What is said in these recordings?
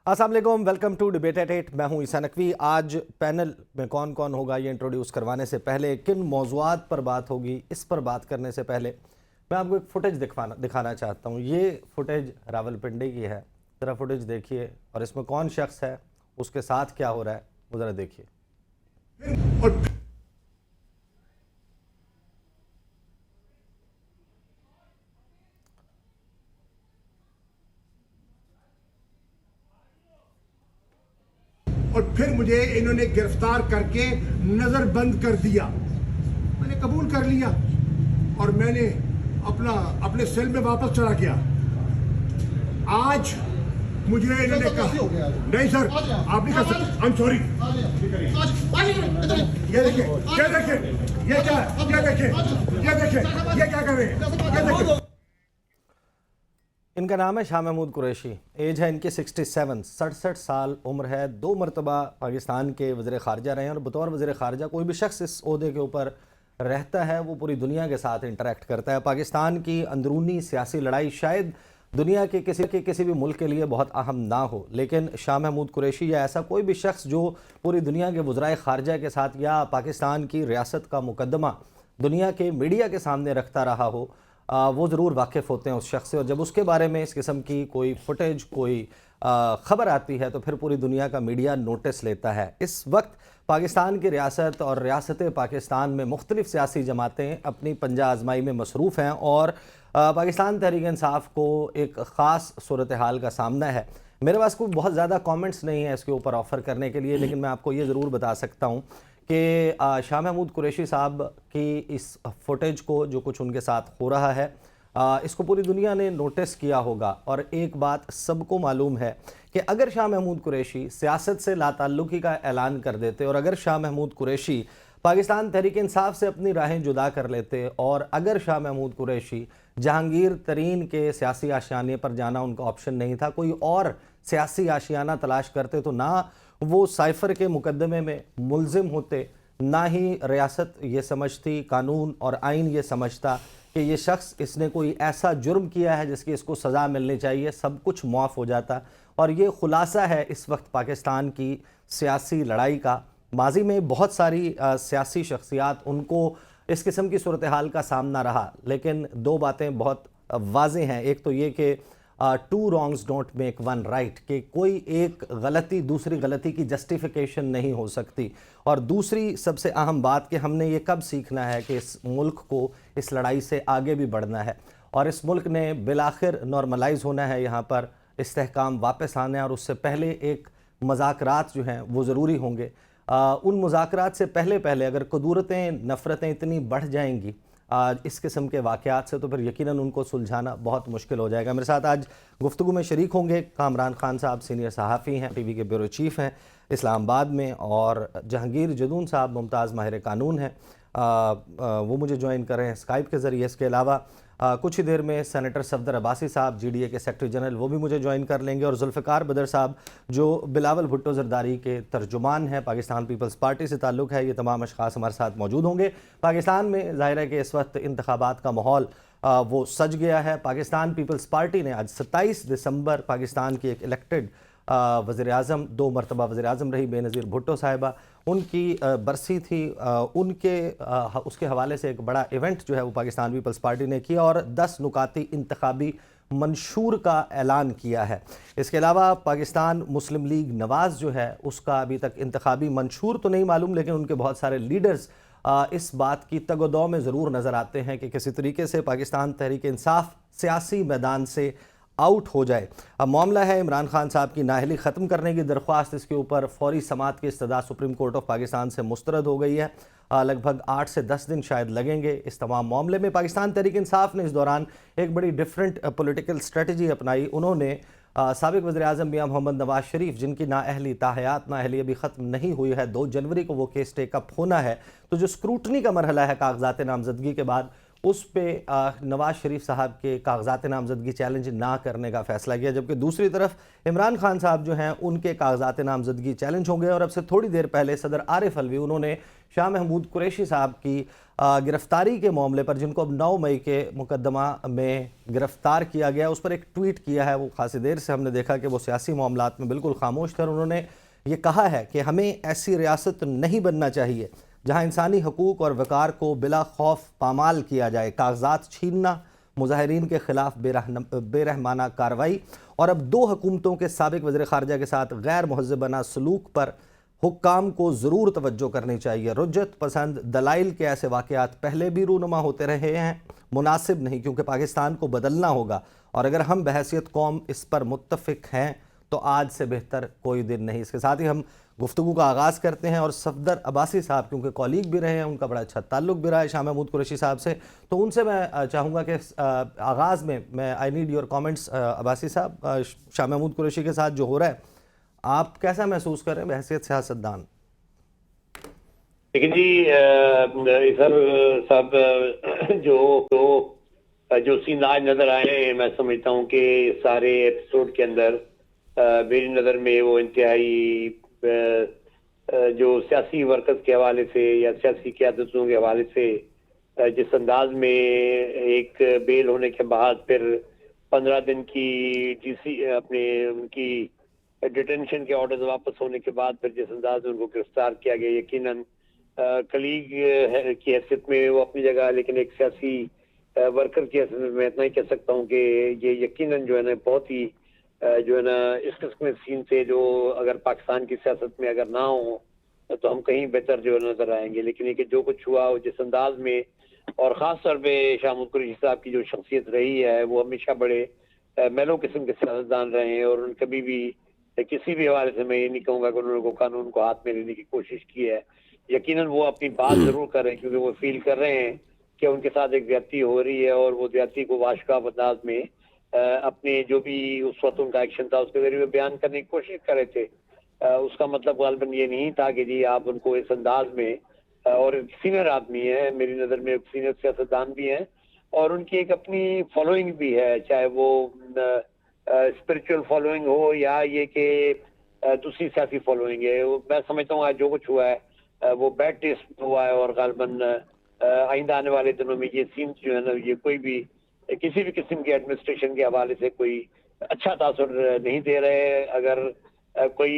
अस्सलाम वालेकुम, welcome to debate eight 8। मैं हूं ईसा नकवी। आज पैनल में कौन कौन होगा ये इंट्रोड्यूस करवाने से पहले, किन मौज़ूआत पर बात होगी इस पर बात करने से पहले मैं आपको एक फुटेज दिखाना चाहता हूं। ये फुटेज रावलपिंडी की है। ज़रा फुटेज देखिए और इसमें कौन शख्स है, उसके साथ क्या हो रहा है वो ज़रा देखिए। और फिर मुझे इन्होंने गिरफ्तार करके नजरबंद कर दिया। मैंने कबूल कर लिया और मैंने अपने सेल में वापस चला गया। आज मुझे इन्होंने कहा नहीं सर आप नहीं कर सकते, आई एम सॉरी। ये देखिए, ये देखिए, ये क्या, ये देखिए, ये देखिए, ये क्या कर रहे हैं, ये देखिए। इनका नाम है शाह महमूद कुरैशी। एज है इनकी 67, 67 साल उम्र है। 2 मरतबा पाकिस्तान के वज़ीर ख़ारजा रहे हैं और बतौर वज़ीर ख़ारजा कोई भी शख्स इस ओहदे के ऊपर रहता है वो पूरी दुनिया के साथ इंटरेक्ट करता है। पाकिस्तान की अंदरूनी सियासी लड़ाई शायद दुनिया के किसी भी मुल्क के लिए बहुत अहम ना हो, लेकिन शाह महमूद कुरैशी या ऐसा कोई भी शख्स जो पूरी दुनिया के वज़राए ख़ारजा के साथ या पाकिस्तान की रियासत का मुकदमा दुनिया के मीडिया के सामने रखता रहा हो, वो ज़रूर वाकिफ़ होते हैं उस शख्स से। और जब उसके बारे में इस किस्म की कोई फुटेज, कोई ख़बर आती है तो फिर पूरी दुनिया का मीडिया नोटिस लेता है। इस वक्त पाकिस्तान की रियासत और रियासत पाकिस्तान में मुख्तलिफ़ सियासी जमातें अपनी पंजा आजमाई में मसरूफ़ हैं और पाकिस्तान तहरीक इंसाफ को एक ख़ास सूरत हाल का सामना है। मेरे पास कोई बहुत ज़्यादा कमेंट्स नहीं है इसके ऊपर ऑफ़र करने के लिए, लेकिन मैं आपको ये ज़रूर बता सकता हूँ कि शाह महमूद कुरैशी साहब की इस फुटेज को, जो कुछ उनके साथ हो रहा है, इसको पूरी दुनिया ने नोटिस किया होगा। और एक बात सबको मालूम है कि अगर शाह महमूद कुरैशी सियासत से लाताल्लुकी का ऐलान कर देते और अगर शाह महमूद कुरैशी पाकिस्तान तहरीक इंसाफ से अपनी राहें जुदा कर लेते और अगर शाह महमूद कुरैशी जहांगीर तरीन के सियासी आशियाने पर जाना उनका ऑप्शन नहीं था, कोई और सियासी आशियाना तलाश करते, तो ना वो साइफर के मुकदमे में मुलजिम होते, ना ही रियासत ये समझती, कानून और आइन ये समझता कि ये शख्स, इसने कोई ऐसा जुर्म किया है जिसकी इसको सज़ा मिलनी चाहिए। सब कुछ मुआफ़ हो जाता। और ये खुलासा है इस वक्त पाकिस्तान की सियासी लड़ाई का। माजी में बहुत सारी सियासी शख्सियात, उनको इस किस्म की सूरत हाल का सामना रहा, लेकिन 2 बातें बहुत वाज़ेह हैं। एक तो ये कि 2 wrongs don't make 1 right, कि कोई एक गलती दूसरी गलती की जस्टिफिकेशन नहीं हो सकती। और दूसरी सबसे अहम बात कि हमने ये कब सीखना है कि इस मुल्क को इस लड़ाई से आगे भी बढ़ना है और इस मुल्क ने बिलाखिर नॉर्मलाइज होना है, यहाँ पर इस्तेहकाम वापस आना है। और उससे पहले एक मुज़ाकरात जो हैं वो ज़रूरी होंगे। उन मुज़ाकरात से पहले अगर कदूरतें, नफ़रतें इतनी बढ़ जाएंगी इस किस्म के वाक़यात से, तो फिर यकीनन उनको सुलझाना बहुत मुश्किल हो जाएगा। मेरे साथ आज गुफ्तगू में शरीक होंगे कामरान खान साहब, सीनियर सहाफ़ी हैं, टीवी के ब्यूरो चीफ़ हैं इस्लामाबाद में, और जहांगीर जदून साहब मुमताज़ माहिर कानून हैं, वो मुझे ज्वाइन कर रहे हैं स्काइप के ज़रिए। इसके अलावा कुछ ही देर में सेनेटर सफदर अब्बासी साहब GDA के सेक्रेटरी जनरल, वो भी मुझे ज्वाइन कर लेंगे। और जुल्फ़िकार बदर साहब जो बिलावल भुट्टो ज़रदारी के तर्जुमान हैं, पाकिस्तान पीपल्स पार्टी से ताल्लुक़ है, ये तमाम अशख़ास हमारे साथ मौजूद होंगे। पाकिस्तान में ज़ाहिर है कि इस वक्त इंतखाबात का माहौल वो सज गया है। पाकिस्तान पीपल्स पार्टी ने आज 27 दिसंबर पाकिस्तान की एक इलेक्टेड वज़ीर-ए-आज़म, 2 मरतबा वज़ीर-ए-आज़म रही बेनज़ीर भुट्टो साहिबा, उनकी बरसी थी। उसके हवाले से एक बड़ा इवेंट जो है वो पाकिस्तान पीपल्स पार्टी ने किया और 10 नुकाती इंतखाबी मंशूर का ऐलान किया है। इसके अलावा पाकिस्तान मुस्लिम लीग नवाज़ जो है उसका अभी तक इंतखाबी मंशूर तो नहीं मालूम, लेकिन उनके बहुत सारे लीडर्स इस बात की तगोदौ में ज़रूर नज़र आते हैं कि किसी तरीके से पाकिस्तान तहरीक इंसाफ सियासी मैदान से आउट हो जाए। अब मामला है इमरान खान साहब की नाअहली ख़त्म करने की दरख्वास्त। इसके ऊपर फौरी समाअत की इस्तदा सुप्रीम कोर्ट ऑफ पाकिस्तान से मुस्तरद हो गई है। लगभग 8 से 10 दिन शायद लगेंगे इस तमाम मामले में। पाकिस्तान तहरीक इंसाफ ने इस दौरान एक बड़ी डिफरेंट पॉलिटिकल स्ट्रेटजी अपनाई। उन्होंने साबिक़ वज़ीर-ए-आज़म मियां मोहम्मद नवाज शरीफ, जिनकी नाअहली ताहयात नाअहली अभी ख़त्म नहीं हुई है, 2 जनवरी को वो केस टेकअप होना है, तो जो स्क्रूटनी का मरहला है कागज़ात नामज़दगी के बाद, उस पे नवाज शरीफ साहब के कागजात नामजदगी चैलेंज ना करने का फैसला किया, जबकि दूसरी तरफ इमरान खान साहब जो हैं उनके कागजात नामजदगी चैलेंज होंगे। और अब से थोड़ी देर पहले सदर आरिफ अलवी उन्होंने शाह महमूद कुरैशी साहब की गिरफ्तारी के मामले पर, जिनको अब 9 मई के मुकदमा में गिरफ्तार किया गया, उस पर एक ट्वीट किया है। वो खासी देर से हमने देखा कि वो सियासी मामलात में बिल्कुल खामोश थे और उन्होंने ये कहा है कि हमें ऐसी रियासत नहीं बनना चाहिए जहां इंसानी हकूक़ और वक़ार को बिला खौफ पामाल किया जाए। कागजात छीनना, मुजाहिरीन के खिलाफ बेरहमाना कार्रवाई और अब 2 हुकूमतों के साबिक वज़ीर ख़ारजा के साथ गैर मुहज़्ज़बाना सलूक पर हुक्काम को ज़रूर तवज्जो करनी चाहिए। रुज्जत पसंद दलाइल के ऐसे वाक़यात पहले भी रूनुमा होते रहे हैं, मुनासिब नहीं, क्योंकि पाकिस्तान को बदलना होगा और अगर हम बहैसियत कौम इस पर मुत्तफ़िक हैं तो आज से बेहतर कोई दिन नहीं। इसके साथ ही हम गुफ्तगू का आगाज़ करते हैं और सफदर अब्बासी साहब, क्योंकि कॉलीग भी रहे हैं, उनका बड़ा अच्छा ताल्लुक भी रहा है शाह महमूद कुरैशी साहब से, तो उनसे मैं चाहूँगा कि आगाज़ में मैं I need your comments Abbasi साहब, शाह महमूद कुरैशी के साथ जो हो रहा है आप कैसा महसूस कर रहे हैं बहैसियत सियासतदान? लेकिन जी सर साहब जो सीन आज नजर आए, मैं समझता हूँ कि सारे एपिसोड के अंदर मेरी नज़र में वो इंतहाई जो सियासी वर्कर्स के हवाले से या सियासी क़यादतों के हवाले से जिस अंदाज में एक बेल होने के बाद फिर 15 दिन की डीसी अपने उनकी डिटेंशन के ऑर्डर्स वापस होने के बाद फिर जिस अंदाज में उनको गिरफ्तार किया गया, यकीनन कलीग की हैसियत में वो अपनी जगह, लेकिन एक सियासी वर्कर की हैसियत में मैं इतना ही कह सकता हूँ कि ये यकीनन जो है ना बहुत ही जो है ना इस किस्म के सीन से जो अगर पाकिस्तान की सियासत में अगर ना हो तो हम कहीं बेहतर जो नजर आएंगे। लेकिन ये कि जो कुछ हुआ वो जिस अंदाज में, और ख़ास तौर पे शाह महमूद कुरैशी साहब की जो शख्सियत रही है, वो हमेशा बड़े मेलो किस्म के सियासतदान रहे हैं और उन्होंने कभी भी किसी भी हवाले से मैं ये नहीं कहूँगा कि उन्होंने कानून को हाथ में लेने की कोशिश की है। यकीनन वो अपनी बात जरूर कर रहे हैं क्योंकि वो फील कर रहे हैं कि उनके साथ एक ज्यादती हो रही है और वो ज्यादती को वाशगाब अंदाज में अपने जो भी उस वक्त उनका एक्शन था उसके जरिए बयान करने की कोशिश कर रहे थे। उसका मतलब गालिबन ये नहीं था कि जी आप उनको इस अंदाज में, और सीनियर आदमी है, मेरी नज़र में सीनियर सियासतदान भी हैं और उनकी एक अपनी फॉलोइंग भी है, चाहे वो स्पिरिचुअल फॉलोइंग हो या ये कि दूसरी सियासी फॉलोइंग है। मैं समझता हूँ आज जो कुछ हुआ है वो बैड टेस्ट हुआ है और गालिबन आइंदा आने वाले दिनों में ये सीन जो है ना, ये कोई भी किसी भी किस्म के एडमिनिस्ट्रेशन के हवाले से कोई अच्छा तासुर नहीं दे रहे। अगर कोई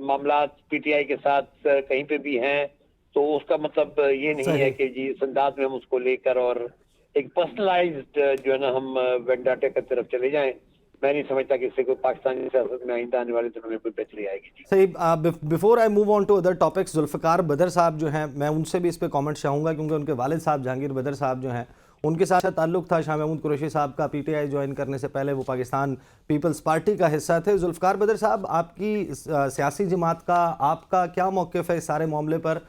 मामला पीटीआई के साथ कहीं पे भी हैं तो उसका मतलब ये नहीं है कि जी इस अंदाज में हम उसको लेकर और एक पर्सनलाइज्ड जो है ना हम वेंडाटे की तरफ चले जाएं। मैं नहीं समझता कि इससे कोई पाकिस्तानी सियासत में आइंदा आने वाले दिनों में कोई बेहतरी आएगी। सही। Before I move on to other topics, Zulfiqar Badar साहब जो हैं, मैं उनसे भी इस पे कमेंट चाहूँगा क्योंकि उनके वालिद साहब जहांगीर बदर साहब जो हैं उनके साथ ताल्लुक था शाह महमूद कुरैशी साहब का। पीटीआई ज्वाइन करने से पहले वो पाकिस्तान पीपल्स पार्टी का हिस्सा थे। जुल्फ़िकार बदर साहब, आपकी सियासी जमात का आपका क्या मौक़िफ़ है इस सारे मामले पर?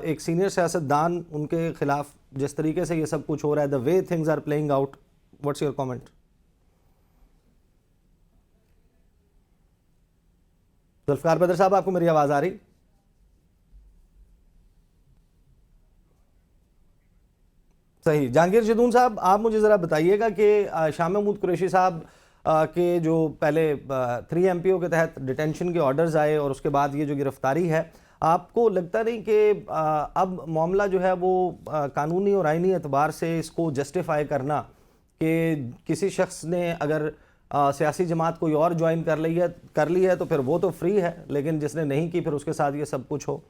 एक सीनियर सियासतदान, उनके खिलाफ जिस तरीके से ये सब कुछ हो रहा है, the way things are playing out, what's your comment? Zulfiqar Badar साहब, आपको मेरी आवाज़ आ रही? सही। जहांगीर जदून साहब, आप मुझे ज़रा बताइएगा कि शाह महमूद कुरैशी साहब के जो पहले 3 MPO के तहत डिटेंशन के ऑर्डर्स आए और उसके बाद ये जो गिरफ्तारी है, आपको लगता नहीं कि अब मामला जो है वो कानूनी और आइनी एतबार से इसको जस्टिफाई करना कि किसी शख्स ने अगर सियासी जमात कोई और ज्वाइन कर ली है तो फिर वो तो फ्री है, लेकिन जिसने नहीं की फिर उसके साथ ये सब कुछ हो?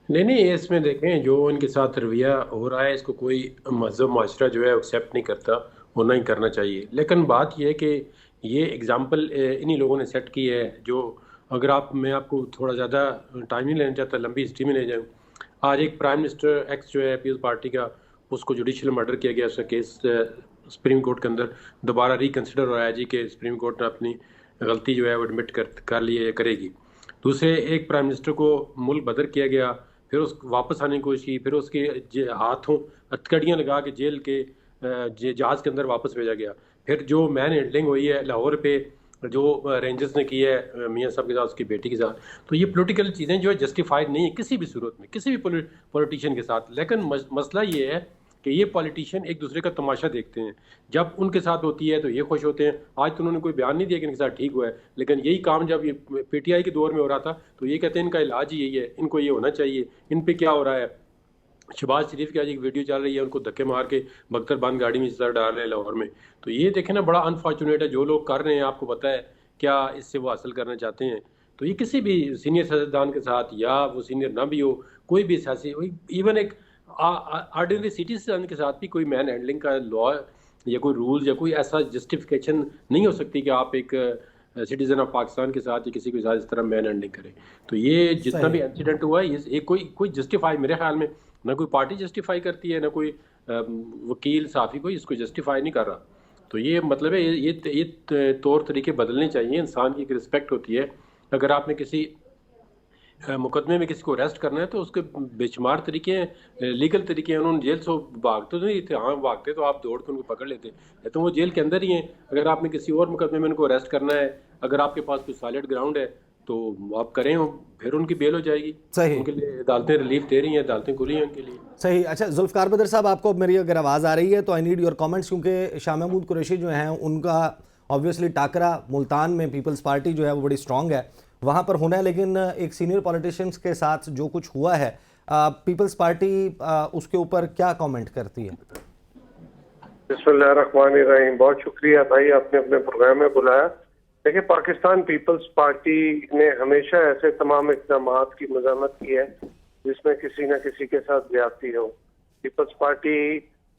नहीं, इसमें देखें जो इनके साथ रवैया हो रहा है इसको कोई मज़हब माशरा जो है एक्सेप्ट नहीं करता, होना ही करना चाहिए। लेकिन बात यह है कि ये एग्ज़ाम्पल इन्हीं लोगों ने सेट की है जो, अगर मैं आपको थोड़ा ज़्यादा टाइम नहीं लेना चाहता, लंबी हिस्ट्री में ले जाऊँ। आज एक प्राइम मिनिस्टर एक्स जो है पीपल्स पार्टी का, उसको जुडिशल मर्डर किया गया, उसका केस सुप्रीम कोर्ट के अंदर दोबारा रिकन्सिडर हो रहा है जी कि सुप्रीम कोर्ट ने अपनी गलती जो है वो एडमिट कर ली है, करेगी। दूसरे एक प्राइम मिनिस्टर को मुल्क बदर किया गया, फिर उस वापस आने की कोशिश की, फिर उसके हाथों हथकड़ियाँ लगा के जेल के जहाज़ के अंदर वापस भेजा गया। फिर जो मैन हैंडलिंग हुई है लाहौर पे जो रेंजर्स ने की है मियाँ साहब के साथ, उसकी बेटी के साथ, तो ये पॉलिटिकल चीज़ें जो है जस्टिफाइड नहीं है किसी भी सूरत में, किसी भी पॉलिटिशियन के साथ। लेकिन मसला ये है कि ये पॉलिटिशियन एक दूसरे का तमाशा देखते हैं, जब उनके साथ होती है तो ये खुश होते हैं। आज तो उन्होंने कोई बयान नहीं दिया कि इनके साथ ठीक हुआ है, लेकिन यही काम जब ये पीटीआई के दौर में हो रहा था तो ये कहते हैं इनका इलाज ही यही है, इनको ये होना चाहिए। इन पे क्या हो रहा है, शहबाज शरीफ की आज एक वीडियो चल रही है, उनको धक्के मार के बख्तरबंद गाड़ी में सर डाल रहे हैं लाहौर में। तो ये देखें ना, बड़ा अनफॉर्चुनेट है। जो लोग कर रहे हैं आपको पता है क्या इससे वो हासिल करना चाहते हैं। तो ये किसी भी सीनियर सियासतदान के साथ, या वो सीनियर ना भी हो, कोई भी सियासी, इवन एक ऑर्डिनरी सिटीजन के साथ भी कोई मैन हैंडलिंग का लॉ या कोई रूल या कोई ऐसा जस्टिफिकेशन नहीं हो सकती कि आप एक सिटीजन ऑफ पाकिस्तान के साथ या किसी के साथ इस तरह मैन हैंडलिंग करें। तो ये जितना भी इंसिडेंट हुआ है, ये कोई जस्टिफाई, मेरे ख्याल में ना कोई पार्टी जस्टिफाई करती है, ना कोई वकील साफी कोई इसको जस्टिफाई नहीं कर रहा। तो ये मतलब है ये तौर तरीके बदलने चाहिए। इंसान की एक रिस्पेक्ट होती है। अगर आपने किसी मुकदमे में किसी को अरेस्ट करना है तो उसके बेशुमार तरीके हैं, लीगल तरीके हैं। उन्होंने जेल से भागते तो नहीं थे, हाँ भागते तो आप दौड़ के उनको पकड़ लेते, तो वो जेल के अंदर ही हैं। अगर आपने किसी और मुकदमे में उनको अरेस्ट करना है, अगर आपके पास कोई सॉलिड ग्राउंड है तो आप करें, फिर उनकी बेल हो जाएगी। सही, उनके लिए अदालतें रिलीफ दे रही हैं, अदालतें खुली हैं उनके लिए। सही। अच्छा जुल्फ़िकार बदर साहब, आपको मेरी अगर आवाज़ आ रही है तो आई नीड योर कमेंट्स, क्योंकि शाह महमूद कुरैशी जो हैं उनका ऑब्वियसली टाकरा मुल्तान में पीपल्स पार्टी जो है वो बड़ी स्ट्रॉन्ग है, वहाँ पर होना है। लेकिन एक सीनियर पॉलिटिशियंस के साथ जो कुछ हुआ है, पीपल्स पार्टी उसके ऊपर क्या कमेंट करती है? बिस्मिल्लाहिर्रहमानिर्रहीम। बहुत शुक्रिया भाई, आपने अपने प्रोग्राम में बुलाया। देखिए, पाकिस्तान पीपल्स पार्टी ने हमेशा ऐसे तमाम इक़दामात की मज़म्मत की है जिसमें किसी न किसी के साथ ज्यादती हो। पीपल्स पार्टी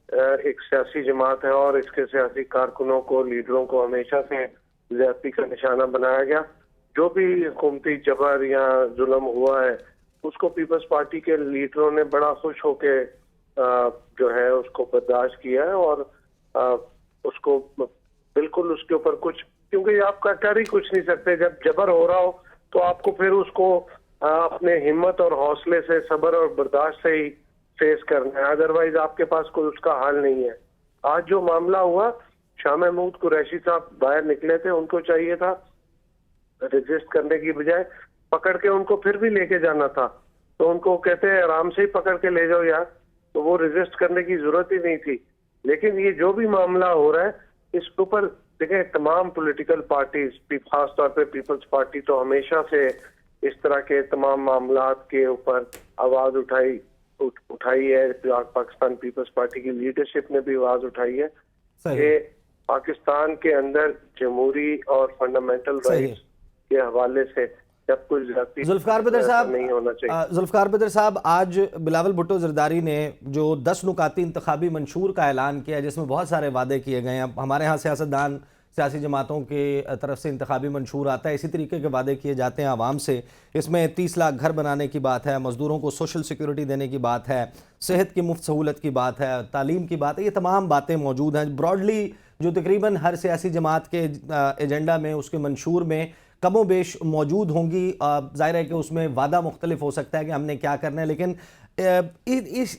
एक सियासी जमात है और इसके सियासी कारकुनों को, लीडरों को हमेशा से ज्यादती का निशाना बनाया गया। जो भी हुकूमती जबर या जुल्म हुआ है उसको पीपल्स पार्टी के लीडरों ने बड़ा खुश होके जो है उसको बर्दाश्त किया है और उसको बिल्कुल उसके ऊपर कुछ, क्योंकि आप कर ही कुछ नहीं सकते। जब जबर हो रहा हो तो आपको फिर उसको अपने हिम्मत और हौसले से, सब्र और बर्दाश्त से ही फेस करना है, अदरवाइज आपके पास कोई उसका हाल नहीं है। आज जो मामला हुआ, शाह महमूद कुरैशी साहब बाहर निकले थे, उनको चाहिए था रजिस्ट करने की बजाय पकड़ के उनको फिर भी लेके जाना था। तो उनको कहते हैं आराम से ही पकड़ के ले जाओ यार, तो वो रजिस्ट करने की जरूरत ही नहीं थी। लेकिन ये जो भी मामला हो रहा है इसके ऊपर देखें, तमाम पॉलिटिकल पार्टीज, खासतौर पे पीपल्स पार्टी तो हमेशा से इस तरह के तमाम मामलात के ऊपर आवाज उठाई है। पाकिस्तान पीपल्स पार्टी की लीडरशिप ने भी आवाज उठाई है कि पाकिस्तान के अंदर जमहूरी और फंडामेंटल राइट्स के हवाले से जब कोई जुल्फ़िकार बदर साहब नहीं होना चाहिए। जुल्फ़िकार बदर साहब, आज बिलावल भुट्टो ज़रदारी ने जो 10 नुकाती इंतखाबी मंशूर का ऐलान किया जिसमें बहुत सारे वादे किए गए हैं। हमारे यहाँ सियासतदान, सियासी जमातों के तरफ से इंतखाबी मंशूर आता है, इसी तरीके के वादे किए जाते हैं आवाम से। इसमें 30 लाख घर बनाने की बात है, मज़दूरों को सोशल सिक्योरिटी देने की बात है, सेहत की मुफ्त सहूलत की बात है, तालीम की बात है। ये तमाम बातें मौजूद हैं ब्रॉडली, जो तकरीबन हर सियासी जमात के एजेंडा में, उसके मंशूर में कमो बेश मौजूद होंगी। ज़ाहिर है कि उसमें वादा मुख्तलिफ हो सकता है कि हमने क्या करना है, लेकिन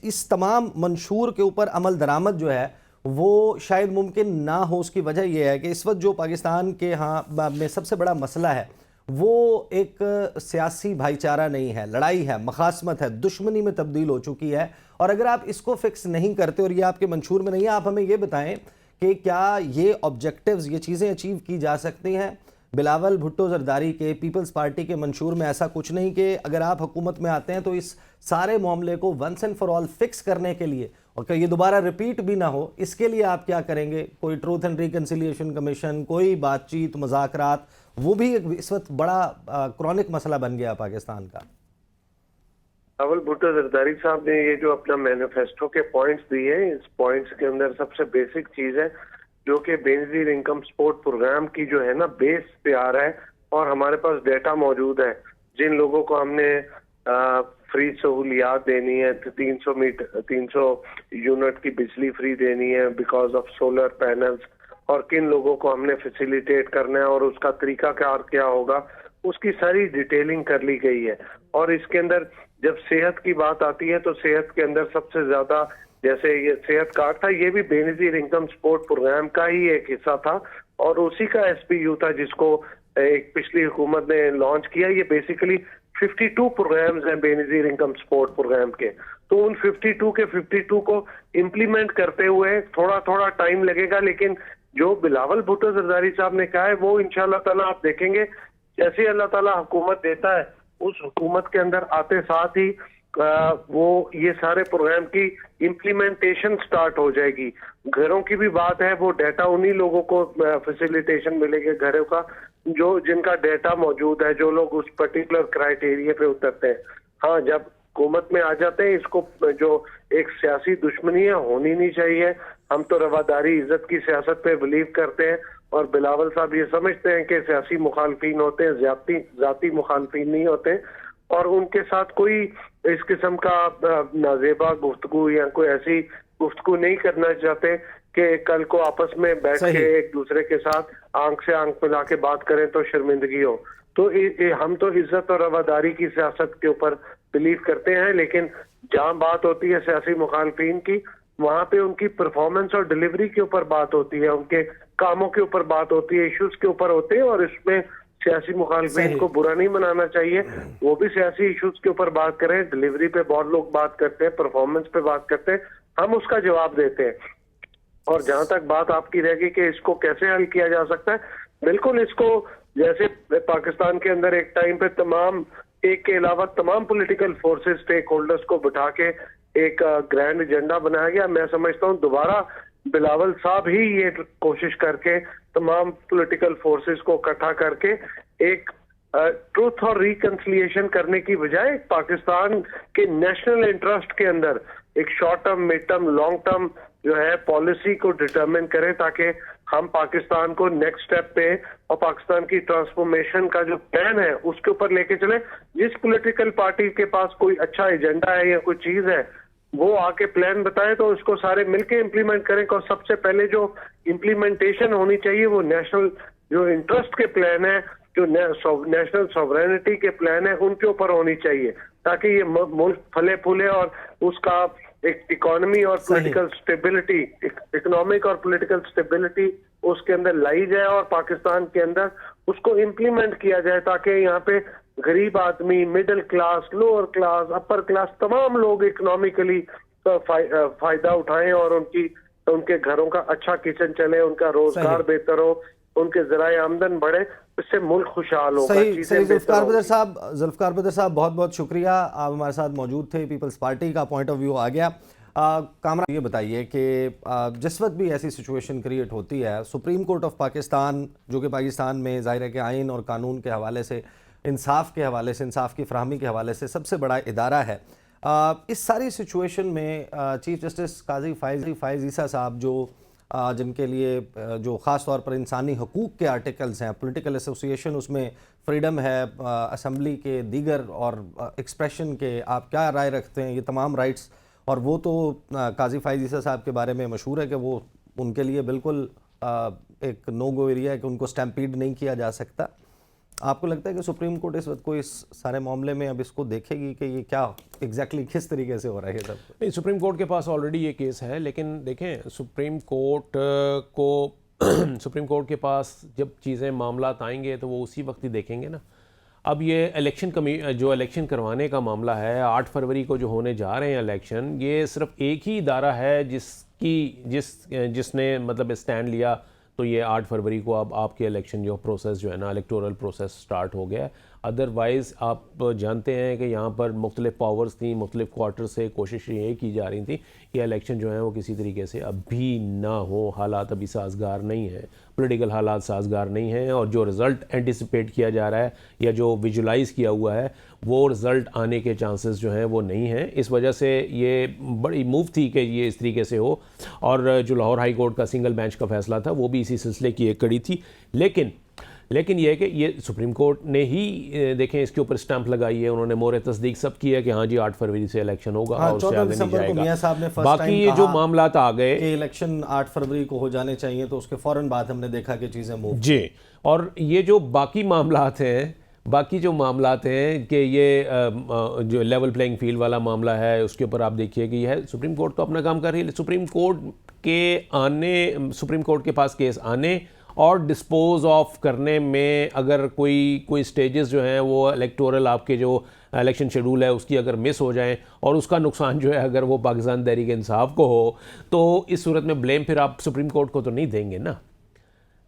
इस तमाम मंशूर के ऊपर अमल दरामद जो है वो शायद मुमकिन ना हो। उसकी वजह यह है कि इस वक्त जो पाकिस्तान के यहाँ में सबसे बड़ा मसला है वो एक सियासी भाईचारा नहीं है, लड़ाई है, मखासमत है, दुश्मनी में तब्दील हो चुकी है। और अगर आप इसको फिक्स नहीं करते और ये आपके मंशूर में नहीं है, आप हमें ये बताएं कि क्या ये ऑब्जेक्टिव्स, ये चीज़ें अचीव की जा सकती हैं? बिलावल भुट्टो ज़रदारी के पीपल्स पार्टी के मंशूर में ऐसा कुछ नहीं कि अगर आप हुकूमत में आते हैं तो इस सारे मामले को once and for all fix करने के लिए और कि ये दोबारा रिपीट भी ना हो, इसके लिए आप क्या करेंगे? कोई ट्रूथ एंड रिकन्सिलिएशन कमीशन, कोई बातचीत, मुज़ाकरात, वो भी इस वक्त बड़ा क्रॉनिक मसला बन गया पाकिस्तान का। बिलावल भुट्टो ज़रदारी साहब ने ये जो अपना मैनिफेस्टो के पॉइंट्स दिए हैं, इस पॉइंट्स के अंदर सबसे बेसिक चीज़ है जो कि बेनजीर इनकम सपोर्ट प्रोग्राम की जो है ना बेस पे आ रहा है और हमारे पास डेटा मौजूद है। जिन लोगों को हमने फ्री सहूलियात देनी है, 300 यूनिट की बिजली फ्री देनी है बिकॉज ऑफ सोलर पैनल्स, और किन लोगों को हमने फैसिलिटेट करना है और उसका तरीकाकार क्या होगा, उसकी सारी डिटेलिंग कर ली गई है। और इसके अंदर जब सेहत की बात आती है तो सेहत के अंदर सबसे ज्यादा, जैसे ये सेहत कार्ड था, ये भी बेनजीर इनकम सपोर्ट प्रोग्राम का ही एक हिस्सा था और उसी का SPU था जिसको एक पिछली हुकूमत ने लॉन्च किया। ये बेसिकली 52 प्रोग्राम्स हैं बेनजीर इनकम सपोर्ट प्रोग्राम के। तो उन 52 के 52 को इम्प्लीमेंट करते हुए थोड़ा थोड़ा टाइम लगेगा, लेकिन जो बिलावल भुट्टो जरदारी साहब ने कहा है वो इंशाल्लाह ताला आप देखेंगे जैसे अल्लाह ताला हुकूमत देता है, उस हुकूमत के अंदर आते साथ ही वो ये सारे प्रोग्राम की इम्प्लीमेंटेशन स्टार्ट हो जाएगी। घरों की भी बात है, वो डाटा उन्हीं लोगों को फैसिलिटेशन मिलेगा घरों का जो जिनका डाटा मौजूद है, जो लोग उस पर्टिकुलर क्राइटेरिया पे उतरते हैं। हाँ, जब हुकूमत में आ जाते हैं, इसको जो एक सियासी दुश्मनी है होनी नहीं चाहिए। हम तो रवादारी इज्जत की सियासत पे बिलीव करते हैं और बिलावल साहब ये समझते हैं कि सियासी मुखालफीन होते हैं, जाती मुखालफीन नहीं होते, और उनके साथ कोई इस किस्म का नाजेबा गुफ्तगू या कोई ऐसी गुफ्तगू नहीं करना चाहते कि कल को आपस में बैठ के एक दूसरे के साथ आंख से आंख मिला के बात करें तो शर्मिंदगी हो। तो हम तो इज्जत और रवादारी की सियासत के ऊपर बिलीव करते हैं, लेकिन जहां बात होती है सियासी मुखालफीन की, वहां पे उनकी परफॉर्मेंस और डिलीवरी के ऊपर बात होती है, उनके कामों के ऊपर बात होती है, इश्यूज के ऊपर होते हैं, और इसमें सियासी मुखालफीन को बुरा नहीं मनाना चाहिए। वो भी सियासी इश्यूज के ऊपर बात करें, डिलीवरी पे बहुत लोग बात करते हैं, परफॉर्मेंस पे बात करते हैं, हम उसका जवाब देते हैं। और जहां तक बात आपकी रहेगी कि इसको कैसे हल किया जा सकता है, बिल्कुल इसको जैसे पाकिस्तान के अंदर एक टाइम पे तमाम एक के अलावा तमाम पॉलिटिकल फोर्सेस स्टेक होल्डर्स को बिठा के एक ग्रैंड एजेंडा बनाया गया। मैं समझता हूँ दोबारा बिलावल साहब ही ये कोशिश करके तमाम पॉलिटिकल फोर्सेस को इकट्ठा करके एक ट्रूथ और रिकंसिलिएशन करने की बजाय पाकिस्तान के नेशनल इंटरेस्ट के अंदर एक short term, mid term, long term जो है पॉलिसी को डिटरमिन करें, ताकि हम पाकिस्तान को नेक्स्ट स्टेप पे और पाकिस्तान की ट्रांसफॉर्मेशन का जो प्लान है उसके ऊपर लेके चले। जिस पॉलिटिकल पार्टी के पास कोई अच्छा एजेंडा है या कोई चीज है, वो आके प्लान बताए तो उसको सारे मिलके इम्प्लीमेंट करें। और सबसे पहले जो इम्प्लीमेंटेशन होनी चाहिए वो नेशनल जो इंटरेस्ट के प्लान है, जो नेशनल सॉवरेनिटी के प्लान है, उनके ऊपर होनी चाहिए, ताकि ये मुल्क फले फूले और उसका एक इकोनॉमी और पॉलिटिकल स्टेबिलिटी, इकोनॉमिक और पॉलिटिकल स्टेबिलिटी उसके अंदर लाई जाए और पाकिस्तान के अंदर उसको इम्प्लीमेंट किया जाए, ताकि यहाँ पे गरीब आदमी, middle class, lower class, upper class, तमाम लोग इकोनॉमिकली फायदा उठाएं और उनके घरों का अच्छा किचन चले, उनका रोजगार बेहतर हो, उनके जराए आमदन बढ़े, इससे मुल्क खुशहाल होगा। सही जुल्फकार बदर साहब बहुत बहुत शुक्रिया, आप हमारे साथ मौजूद थे। पीपल्स पार्टी का पॉइंट ऑफ व्यू आ गया। कामरान ये बताइए कि जिस वक्त भी ऐसी सिचुएशन क्रिएट होती है, सुप्रीम कोर्ट ऑफ पाकिस्तान जो कि पाकिस्तान में ज़ाहिर है कि आइन और कानून के हवाले से, इंसाफ के हवाले से, इंसाफ की फ्राहमी के हवाले से सबसे बड़ा इदारा है, इस सारी सिचुएशन में चीफ जस्टिस काजी फ़ाइज़ ईसा साहब जो जिनके लिए जो ख़ास तौर पर इंसानी हकूक़ के आर्टिकल्स हैं, पॉलिटिकल एसोसिएशन उसमें फ्रीडम है, असम्बली के दीगर और एक्सप्रेशन के, आप क्या राय रखते हैं? ये तमाम राइट्स, और वो तो काजी फ़ाइज़ ईसा साहब के बारे में मशहूर है कि वो उनके लिए बिल्कुल एक नो गो एरिया है कि उनको स्टैम्पीड नहीं किया जा सकता। आपको लगता है कि सुप्रीम कोर्ट इस वक्त को इस सारे मामले में अब इसको देखेगी कि ये क्या एग्जैक्टली किस तरीके से हो रहा है? सब नहीं, सुप्रीम कोर्ट के पास ऑलरेडी ये केस है, लेकिन देखें सुप्रीम कोर्ट के पास जब चीज़ें मामलात आएंगे तो वो उसी वक्त ही देखेंगे ना। अब ये जो इलेक्शन करवाने का मामला है, 8 फरवरी को जो होने जा रहे हैं इलेक्शन, ये सिर्फ एक ही इदारा है जिसने मतलब स्टैंड लिया, तो ये 8 फरवरी को अब आपके इलेक्शन जो प्रोसेस जो है ना, इलेक्टोरल प्रोसेस स्टार्ट हो गया। अदरवाइज़ आप जानते हैं कि यहाँ पर मुख्तलिफ पावर्स थी, मुख्तलिफ क्वार्टर से कोशिश ये की जा रही थी कि इलेक्शन जो है वो किसी तरीके से अभी ना हो। हालात अभी साजगार नहीं है, पॉलिटिकल हालात साजगार नहीं हैं, और जो रिज़ल्ट एंटिसिपेट किया जा रहा है या जो विजुलाइज़ किया हुआ है वो रिज़ल्ट आने के चांसेस जो हैं वो नहीं हैं। इस वजह से ये बड़ी मूव थी कि ये इस तरीके से हो, और जो लाहौर हाई कोर्ट का सिंगल बेंच का फैसला था वो भी इसी सिलसिले की एक कड़ी थी। लेकिन ये है कि ये सुप्रीम कोर्ट ने ही देखें इसके ऊपर स्टैंप लगाई है, उन्होंने मोहर तस्दीक सब की है कि हाँ जी 8 फरवरी से इलेक्शन होगा, और उससे आगे नहीं जाएगा। बाकी ये जो मामलात आ गए कि इलेक्शन 8 फरवरी को हो जाने चाहिए, तो उसके फ़ौरन बाद हमने देखा कि चीज़ें मूव जी। और ये जो बाकी मामलात हैं कि ये जो लेवल प्लेइंग फील्ड वाला मामला है, उसके ऊपर आप देखिए कि यह सुप्रीम कोर्ट तो अपना काम कर रही है। सुप्रीम कोर्ट के पास केस आने और डिस्पोज ऑफ करने में अगर कोई स्टेजेस जो हैं वो इलेक्टोरल आपके जो इलेक्शन शेड्यूल है उसकी अगर मिस हो जाएं और उसका नुकसान जो है अगर वो पाकिस्तान तहरीक इंसाफ को हो, तो इस सूरत में ब्लेम फिर आप सुप्रीम कोर्ट को तो नहीं देंगे ना।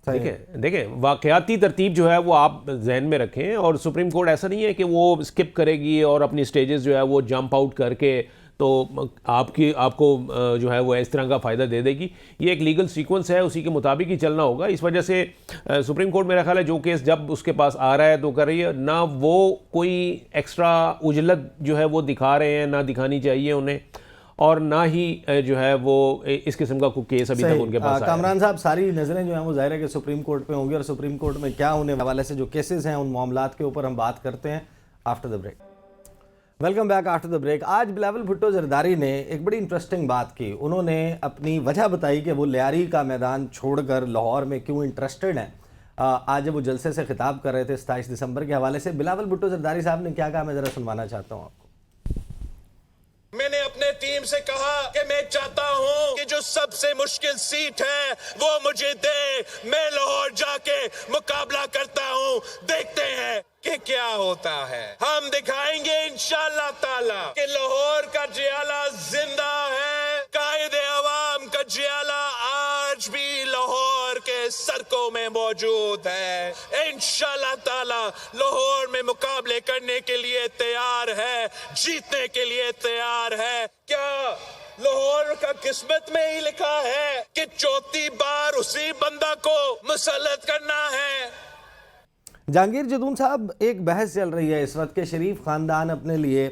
देखें वाक़याती तरतीब जो है वो आप जहन में रखें, और सुप्रीम कोर्ट ऐसा नहीं है कि वो स्किप करेगी और अपनी स्टेजेस जो है वो जंप आउट करके तो आपको जो है वो इस तरह का फ़ायदा दे देगी। ये एक लीगल सीक्वेंस है, उसी के मुताबिक ही चलना होगा। इस वजह से सुप्रीम कोर्ट मेरा ख्याल है जो केस जब उसके पास आ रहा है तो कर रही है ना, वो कोई एक्स्ट्रा उजलत जो है वो दिखा रहे हैं, ना दिखानी चाहिए उन्हें, और ना ही जो है वो इस किस्म का कोई केस अभी तक उनके पास आया। कामरान साहब, सारी नज़रें जो हैं वो जाहिर है कि सुप्रीम कोर्ट पे होंगी, और सुप्रीम कोर्ट में क्या होने वाले से जो केसेस हैं उन मामलात के ऊपर हम बात करते हैं after the break. Welcome back after the break. आज बिलावल भुट्टो जरदारी ने एक बड़ी इंटरेस्टिंग बात की। उन्होंने अपनी वजह बताई कि वो लियारी का मैदान छोड़कर लाहौर में क्यों इंटरेस्टेड हैं। आज जब वो जलसे से खिताब कर रहे थे 27 दिसंबर के हवाले से, बिलावल भुट्टो जरदारी साहब ने क्या कहा, मैं ज़रा सुनवाना चाहता हूँ आपको। मैंने अपने टीम से कहा कि मैं चाहता हूं कि जो सबसे मुश्किल सीट है वो मुझे दे, मैं लाहौर जाके मुकाबला करता हूं, देखते हैं कि क्या होता है। हम दिखाएंगे इंशाअल्लाह ताला कि लाहौर का जियाला जिंदा है, कायदे अवाम का जियाला आज भी लाहौर के सड़कों में मौजूद है। इंशाअल्लाह ताला लाहौर में मुकाबले करने के लिए तैयार है, जीतने के लिए तैयार है। क्या लाहौर का किस्मत में ही लिखा है कि चौथी बार उसी बंदा को मुसल्लत करना है? जहांगीर जदून साहब, एक बहस चल रही है इस वक्त के शरीफ ख़ानदान अपने लिए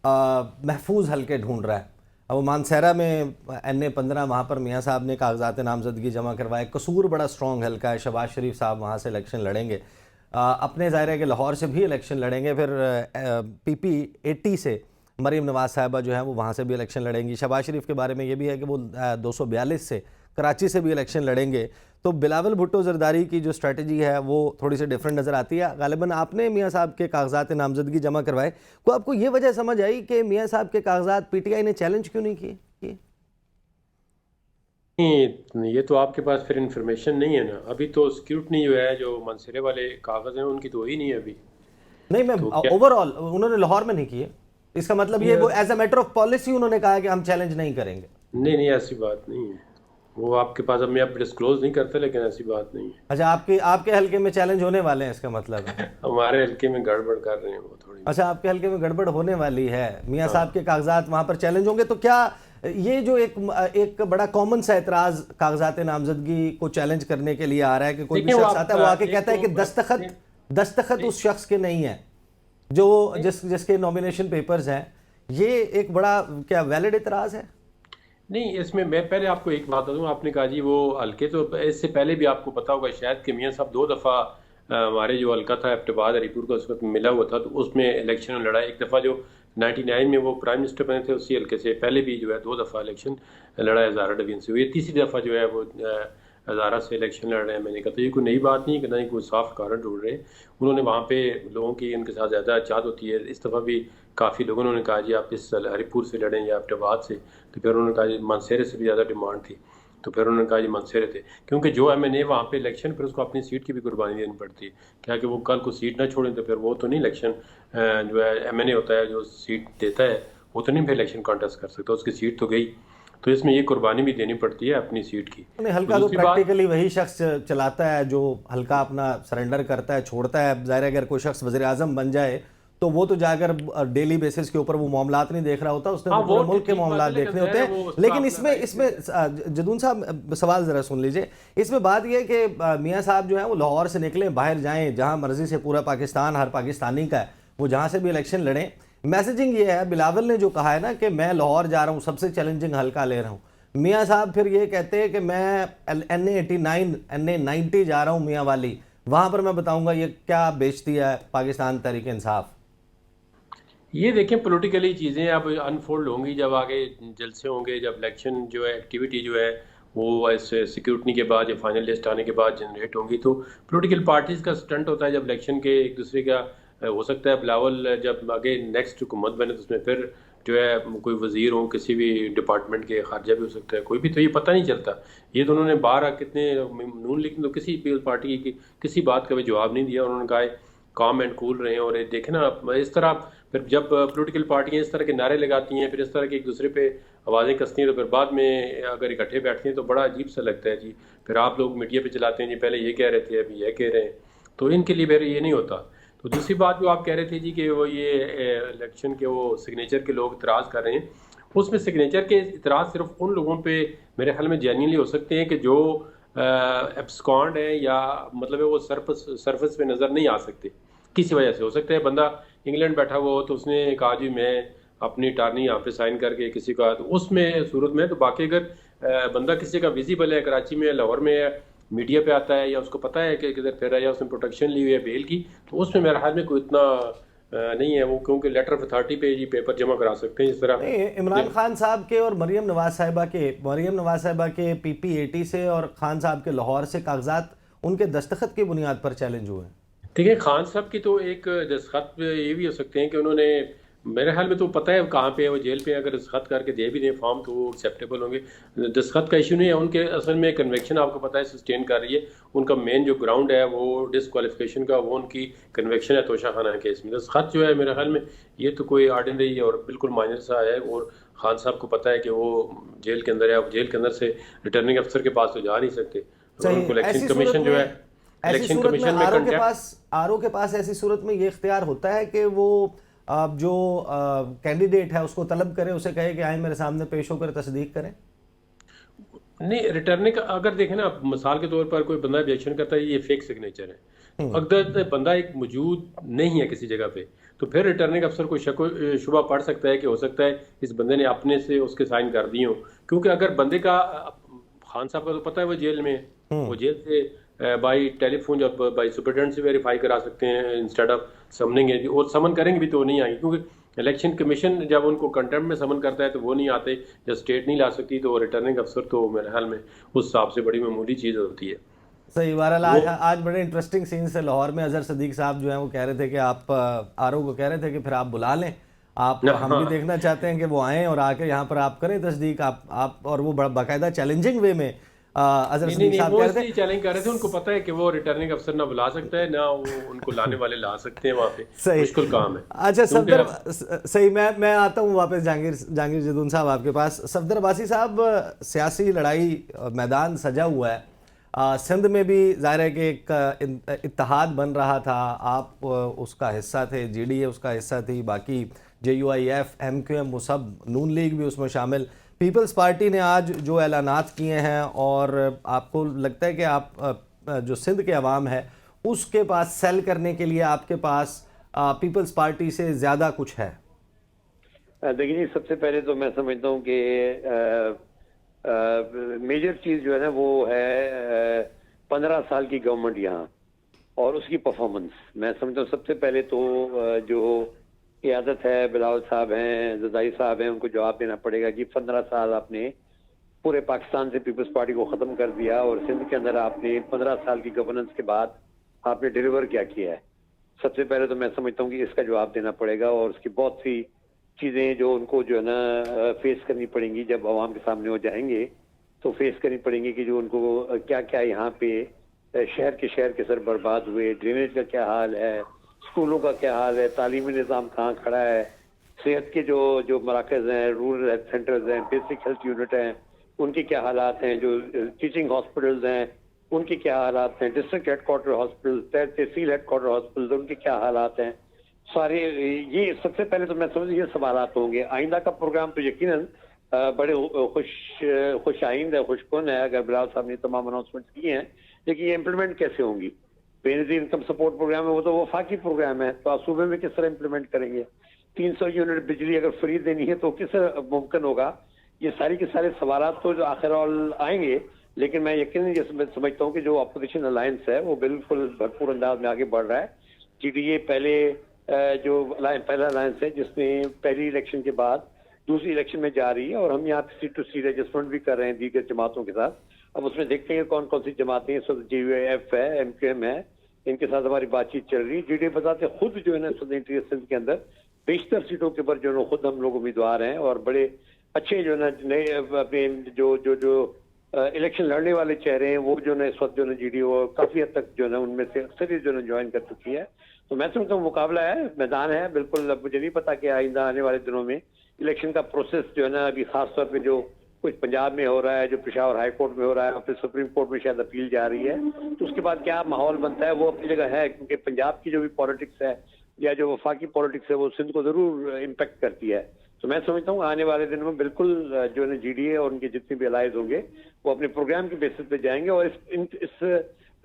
महफूज हल्के ढूंढ रहा है। अब मानसहरा में NA-15 वहाँ पर मियाँ साहब ने कागजात नामजदगी जमा करवाए। कसूर बड़ा स्ट्रॉन्ग हल्का है, शहबाज शरीफ साहब वहाँ से इलेक्शन लड़ेंगे। अपने ज़ाहिर है कि लाहौर से भी इलेक्शन लड़ेंगे। फिर PP-80 से मरीम नवाज़ साहबा जो है वो वहाँ से भी इलेक्शन लड़ेंगी। शहबाज शरीफ के बारे में ये भी है कि वो 242 से कराची से भी इलेक्शन लड़ेंगे। तो बिलावल भुट्टो जरदारी की जो स्ट्रेटजी है वो थोड़ी सी डिफरेंट नज़र आती है। गालिबन आपने मियाँ साहब के कागजात नामजदगी जमा करवाए, तो आपको ये वजह समझ आई कि मियाँ साहब के कागजात PTI ने चैलेंज क्यों नहीं किए? ये तो आपके पास फिर इंफॉर्मेशन नहीं है ना। अभी तो स्क्रूटनी जो है, जो मंसूरे वाले कागज़ हैं उनकी तो हुई नहीं है अभी। नहीं, मैं ओवरऑल उन्होंने लाहौर में नहीं किए, इसका मतलब ये वो as a matter of policy उन्होंने कहा कि हम चैलेंज नहीं करेंगे। नहीं, ऐसी बात नहीं है। वो आपके पास अब मैं आप डिस्क्लोज नहीं करते, लेकिन ऐसी बात नहीं है। अच्छा, आपके हल्के में चैलेंज होने वाले हैं, इसका मतलब है हमारे हल्के में गड़बड़ कर रहे हैं वो थोड़ी। अच्छा, आपके हल्के में गड़बड़ होने वाली है, मियाँ साहब के कागजात वहाँ पर चैलेंज होंगे। तो क्या ये जो एक बड़ा कॉमन सा एतराज़ कागजात नामजदगी को चैलेंज करने के लिए आ रहा है कि कोई भी शख्स आता है वो आके कहता है कि दस्तखत उस शख्स के नहीं है जो जिसके नॉमिनेशन पेपर्स हैं, ये एक बड़ा क्या वैलिड एतराज़ है? नहीं, इसमें मैं पहले आपको एक बात बताऊँ। आपने कहा जी वो हल्के, तो इससे पहले भी आपको पता होगा शायद कि मियाँ साहब 2 दफ़ा हमारे जो हल्का था एबटाबाद हरीपुर का उस वक्त मिला हुआ था, तो उसमें इलेक्शन लड़ा। एक दफ़ा जो 99 में वो प्राइम मिनिस्टर बने थे उसी हल्के से, पहले भी जो है 2 दफ़ा इलेक्शन लड़ा है हज़ारा डिवीजन से। ये तीसरी दफ़ा जो है वो हज़ारा से इलेक्शन लड़ रहे हैं। मैंने कहा तो ये कोई नई बात नहीं है कि ना ही कोई सॉफ्ट कारण ढूंढ रहे हैं। उन्होंने वहाँ पे लोगों की उनके साथ ज़्यादा चाहत होती है। इस दफ़ा भी काफ़ी लोगों ने कहा जी आप इस हरीपुर से लड़ें या एबटाबाद से, तो फिर उन्होंने कहा जी मंसेरे से भी ज़्यादा डिमांड थी, तो फिर उन्होंने कहा जी मंसेरे थे, क्योंकि जो MNA वहाँ पे इलेक्शन, फिर उसको अपनी सीट की भी कुर्बानी देनी पड़ती है। क्या कि वो कल को सीट ना छोड़ें तो फिर वो तो नहीं इलेक्शन जो है MNA होता है जो सीट देता है वो तो नहीं फिर इलेक्शन कॉन्टेस्ट कर सकता, उसकी सीट तो गई। तो इसमें ये कुर्बानी भी देनी पड़ती है अपनी सीट की। हल्का तो प्रैक्टिकली वही शख्स चलाता है जो हल्का अपना सरेंडर करता है, छोड़ता है। ज़ाहिर है अगर कोई शख्स वज़ीर आज़म बन जाए तो वो तो जाकर डेली बेसिस के ऊपर वो मामलात नहीं देख रहा होता, उसने तो पूरे मुल्क के मामलात देखने होते हैं। लेकिन इसमें जदून साहब सवाल ज़रा सुन लीजिए। इसमें बात यह है कि मियाँ साहब जो है वो लाहौर से निकलें, बाहर जाएँ, जहाँ मर्जी से पूरा पाकिस्तान हर पाकिस्तानी का है, वो जहाँ से भी इलेक्शन लड़ें। मैसेजिंग ये है, बिलावल ने जो कहा है ना कि मैं लाहौर जा रहा हूँ, सबसे चैलेंजिंग हल्का ले रहा हूँ। मियाँ साहब फिर ये कहते हैं कि मैं NA-89 NA-90 जा रहा हूँ मियाँ वाली, वहाँ पर मैं बताऊँगा ये क्या बेचती है पाकिस्तान तहरीक इंसाफ। ये देखें पॉलिटिकली चीज़ें अब अनफोल्ड होंगी जब आगे जलसे होंगे, जब इलेक्शन जो है एक्टिविटी जो है वो इस सिक्योरिटी के बाद या फाइनल लिस्ट आने के बाद जनरेट होंगी। तो पॉलिटिकल पार्टीज़ का स्टंट होता है जब इलेक्शन के एक दूसरे का हो सकता है बिलावल जब आगे नेक्स्ट हुकूमत बने तो उसमें फिर जो है कोई वजीर हो, किसी भी डिपार्टमेंट के, खारजा भी हो सकता है कोई भी, तो ये पता नहीं चलता। ये तो उन्होंने बाहर कितने नून लीग तो किसी पीपल्स पार्टी की किसी बात का भी जवाब नहीं दिया। उन्होंने कहा काम एंड कूल रहे हैं। और ये देखे ना इस तरह फिर जब पॉलिटिकल पार्टियां इस तरह के नारे लगाती हैं, फिर इस तरह के एक दूसरे पे आवाज़ें कसती हैं, तो फिर बाद में अगर इकट्ठे बैठते हैं तो बड़ा अजीब सा लगता है जी। फिर आप लोग मीडिया पे चलाते हैं जी पहले ये कह रहे थे अभी ये कह रहे हैं, तो इनके लिए फिर ये नहीं होता। तो दूसरी बात जो आप कह रहे थे जी कि वो ये इलेक्शन के वो सिग्नेचर के लोग इतराज़ कर रहे हैं, उसमें सिग्नेचर के इतराज़ सिर्फ उन लोगों पे मेरे ख्याल में जेन्युइनली हो सकते हैं कि जो एब्सकॉन्ड है या मतलब है वो सरफेस पे नज़र नहीं आ सकते, किसी वजह से। हो सकता है बंदा इंग्लैंड बैठा हुआ हो तो उसने कहा जी मैं अपनी अटार्नी यहाँ पे साइन करके किसी का, तो उसमें सूरत में तो बाकी अगर बंदा किसी का विजिबल है, कराची में, लाहौर में है, मीडिया पे आता है या उसको पता है कि किधर फिर रहा है या उसने प्रोटेक्शन ली हुई है बेल की, तो उसमें मेरे ख्याल में कोई इतना नहीं है वो, क्योंकि लेटर ऑफ अथॉरिटी पे ये पेपर जमा करा सकते हैं। इस तरह इमरान खान साहब के और मरियम नवाज साहिबा के PPAT से और खान साहब के लाहौर से कागजात उनके दस्तखत की बुनियाद पर चैलेंज हुए। देखिए खान साहब की तो एक दस्तखत ये भी हो सकते हैं कि उन्होंने, मेरे ख्याल में तो पता है कहाँ पे है वो, जेल पे, अगर दस्तखत करके दे भी दें फॉर्म तो वो एक्सेप्टेबल होंगे। दस्तखत का इशू नहीं है उनके, असल में कन्वेक्शन आपको पता है सस्टेन कर रही है। उनका मेन जो ग्राउंड है वो डिसक्वालिफिकेशन का, वो उनकी कन्वेक्शन है तोशा खाना केस में। दस्तखत जो है मेरे ख्याल में ये तो कोई ऑर्डिनरी और बिल्कुल माइनर सा है, और खान साहब को पता है कि वो जेल के अंदर है, अब जेल के अंदर से रिटर्निंग अफसर के पास तो जा नहीं सकते। तो उनको इलेक्शन कमीशन जो है, इलेक्शन कमीशन में आरओ के पास ऐसी सूरत में ये इख्तियार होता है कि वो जो कैंडिडेट है उसको तलब करे, उसे कहे कि आए मेरे सामने पेश होकर तस्दीक करें। नहीं, रिटर्निंग अगर देखें ना, मिसाल के तौर पर कोई बंदा ऑब्जेक्शन करता है ये फेक सिग्नेचर है, अगर बंदा एक मौजूद नहीं है किसी जगह पे, तो फिर रिटर्निंग अफसर को शक शुबा पड़ सकता है कि हो सकता है इस बंदे ने अपने से उसके साइन कर दिए हो। क्योंकि अगर बंदे का, खान साहब का तो पता है वो जेल में, वो जेल से बाई टेलीफोन जब बाई सुपरिटेंडेंट से वेरीफाई करा सकते हैं इंस्टेड ऑफ समनिंग, और समन करेंगे भी तो नहीं आएंगे, क्योंकि इलेक्शन कमीशन जब उनको कंटेम्प्ट में समन करता है तो वो नहीं आते, जब स्टेट नहीं ला सकती तो रिटर्निंग अफसर तो मेरे ख्याल में उस हिसाब से बड़ी मामूली चीज़ होती है। सही। बहरहाल आज बड़े इंटरेस्टिंग सीन से लाहौर में अजहर सदीक साहब जो हैं वो कह रहे थे कि आप आरओ को कह रहे थे कि फिर आप बुला लें, आप हम भी देखना चाहते हैं कि वो आएँ और आके यहाँ पर आप करें तस्दीक, आप और वो बाकायदा चैलेंजिंग वे में अजहर सदीक साहब कह रहे थे, चैलेंज कर रहे थे। उनको पता है कि वो रिटर्निंग अफसर ना बुला सकता है ना वो उनको लाने वाले ला सकते हैं वहाँ पे, मुश्किल काम है। अच्छा सफदर, सही, मैं आता हूँ वापस जहांगीर जदून साहब आपके पास। सफदर अब्बासी साहब, सियासी लड़ाई मैदान सजा हुआ है, सिंध में भी जाहिर है कि एक इत्तेहाद बन रहा था, आप उसका हिस्सा थे, GDA उसका हिस्सा थी, बाकी JUIF, MQM वो सब, नून लीग भी उसमें शामिल। पीपल्स पार्टी ने आज जो ऐलानात किए हैं, और आपको लगता है कि आप जो सिंध के अवाम है उसके पास सेल करने के लिए आपके पास पीपल्स पार्टी से ज़्यादा कुछ है? देखिए, सबसे पहले तो मैं समझता हूँ कि मेजर चीज़ जो है ना वो है 15 साल की गवर्नमेंट यहाँ और उसकी परफॉर्मेंस। मैं समझता हूँ सबसे पहले तो जो क़ियादत है, बिलावल साहब हैं, ज़दाई साहब हैं, उनको जवाब देना पड़ेगा कि 15 साल आपने पूरे पाकिस्तान से पीपल्स पार्टी को ख़त्म कर दिया और सिंध के अंदर आपने 15 साल की गवर्नेंस के बाद आपने डिलीवर क्या किया है। सबसे पहले तो मैं समझता हूँ कि इसका जवाब देना पड़ेगा, और उसकी बहुत सी चीज़ें जो उनको जो है ना फेस करनी पड़ेंगी जब आवाम के सामने हो जाएंगे, तो फेस करनी पड़ेंगी कि जो उनको क्या क्या यहाँ पे शहर के सर बर्बाद हुए, ड्रेनेज का क्या हाल है, स्कूलों का क्या हाल है, तालीमी निज़ाम कहाँ खड़ा है, सेहत के जो मराकज़ हैं, रूरल हेल्थ सेंटर्स हैं, बेसिक हेल्थ यूनिट हैं, उनके क्या हालात हैं, जो टीचिंग हॉस्पिटल्स हैं उनके क्या हालात हैं, डिस्ट्रिक्ट हेडक्वार्टर हॉस्पिटल, तहसील हेडक्वार्टर हॉस्पिटल उनके क्या हालात हैं, सारे ये सबसे पहले तो मैं समझ ये सवालात होंगे। आइंदा का प्रोग्राम तो यकीनन बड़े खुश आइंद है, खुशकुन है, अगर बिलावल साहब ने तमाम अनाउंसमेंट किए हैं, लेकिन ये इम्प्लीमेंट कैसे होंगी? बेनज़ीर इनकम सपोर्ट प्रोग्राम है, वो तो वफाकी प्रोग्राम है, तो आप सूबे में किस तरह इम्प्लीमेंट करेंगे? 300 यूनिट बिजली अगर फ्री देनी है तो किस तरह मुमकिन होगा? ये सारी के सारे सवालात तो जो आखिर आएंगे, लेकिन मैं यकीनन ये समझता हूँ कि जो अपोजिशन अलायंस है वो बिल्कुल भरपूर अंदाज में आगे बढ़ रहा है। GDA पहला अलायंस है जिसमें पहली इलेक्शन के बाद दूसरी इलेक्शन में जा रही है, और हम यहाँ पे सीट टू सीट एडजस्टमेंट भी कर रहे हैं दीगर जमातों के साथ। अब उसमें देखते हैं कौन कौन सी जमातें, JUIF है, MQM है, इनके साथ हमारी बातचीत चल रही है। जीडीए बताते खुद जो है ना सुदर्शन सिंध के अंदर बेशतर सीटों के ऊपर जो है खुद हम लोग उम्मीदवार हैं और बड़े अच्छे जो है ना नए अपने जो जो जो इलेक्शन लड़ने वाले चेहरे हैं वो जो है इस वक्त जो है जीडीए काफी हद तक जो है उनमें से अक्सर जो है ज्वाइन कर चुकी है। तो मैं समझता हूँ मुकाबला है, मैदान है बिल्कुल। अब मुझे नहीं पता कि आइंदा आने वाले दिनों में इलेक्शन का प्रोसेस जो है ना अभी खास तौर पे जो कुछ पंजाब में हो रहा है, जो पेशावर हाई कोर्ट में हो रहा है और फिर सुप्रीम कोर्ट में शायद अपील जा रही है, तो उसके बाद क्या माहौल बनता है वो अपनी जगह है, क्योंकि पंजाब की जो भी पॉलिटिक्स है या जो वफाकी पॉलिटिक्स है वो सिंध को जरूर इम्पेक्ट करती है। तो मैं समझता हूँ आने वाले दिनों में बिल्कुल जो है ना जीडीए और उनके जितने भी अलाइज होंगे वो अपने प्रोग्राम के बेसिस पे जाएंगे और इस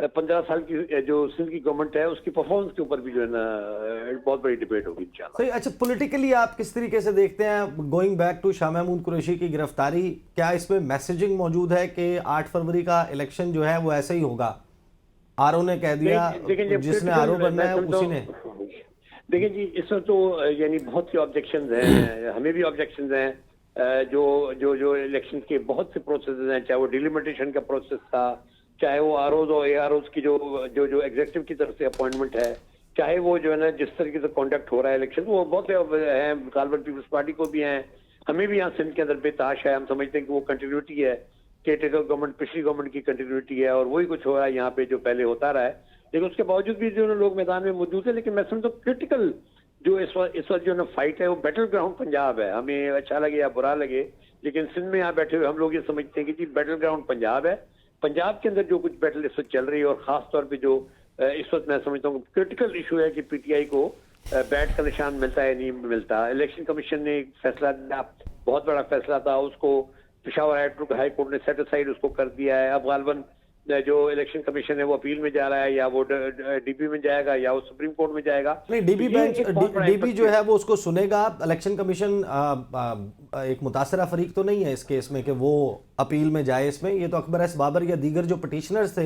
15 साल की जो सिंध की गवर्नमेंट है उसकी परफॉर्मेंस के ऊपर भी जो है ना बहुत बड़ी डिबेट होगी इंशाल्लाह। सही। अच्छा, पॉलिटिकली आप किस तरीके से देखते हैं going back to Shah Mahmood Qureshi की गिरफ्तारी? क्या इसमें मैसेजिंग मौजूद है कि 8 फरवरी का इलेक्शन जो है वो ऐसे ही होगा? आरओ ने कह दिया, जिसने आरओ बनना है उसी ने। देखिए जी, इसमें तो यानी बहुत सी ऑब्जेक्शंस हैं, हमें भी ऑब्जेक्शंस हैं। जो जो जो इलेक्शन के बहुत से प्रोसेस हैं, चाहे वो डिलिमिटेशन का प्रोसेस था, चाहे वो आरओज और एआरओज की जो जो जो एग्जीक्यूटिव की तरफ से अपॉइंटमेंट है, चाहे वो जो है ना जिस तरीके से कॉन्डक्ट हो रहा है इलेक्शन, वो बहुत से हैं। गालिबन पीपल्स पार्टी को भी हैं, हमें भी यहाँ सिंध के अंदर बेताश है। हम समझते हैं कि वो कंटिन्यूटी है, केयरटेकर गवर्नमेंट पिछली गवर्नमेंट की कंटिन्यूटी है और वही कुछ हो रहा है यहाँ पे जो पहले होता रहा है। लेकिन उसके बावजूद भी जो लोग मैदान में मौजूद है। लेकिन मैं समझता हूँ क्रिटिकल जो इस वक्त जो ना फाइट है वो बैटल ग्राउंड पंजाब है। हमें अच्छा लगे या बुरा लगे, लेकिन सिंध में यहाँ बैठे हुए हम लोग ये समझते हैं कि जी बैटल ग्राउंड पंजाब है। पंजाब के अंदर जो कुछ बैटल इस वक्त चल रही है और खास तौर पे जो इस वक्त मैं समझता हूँ क्रिटिकल इशू है कि पीटीआई को बैट का निशान मिलता है नहीं मिलता। इलेक्शन कमीशन ने एक फैसला दिया, बहुत बड़ा फैसला था, उसको पेशावर हाई कोर्ट ने सेट असाइड उसको कर दिया है। अब गालिबन जो इलेक्शन कमीशन है वो अपील में जा रहा है, या वो डीपी में जाएगा या वो सुप्रीम कोर्ट में जाएगा। नहीं, डीबी बेंच डीबी जो है वो उसको सुनेगा। इलेक्शन कमीशन एक मुतासरा फरीक तो नहीं है इस केस में कि वो अपील में जाए इसमें। ये तो अकबर एस बाबर या दीगर जो पिटिशनर्स थे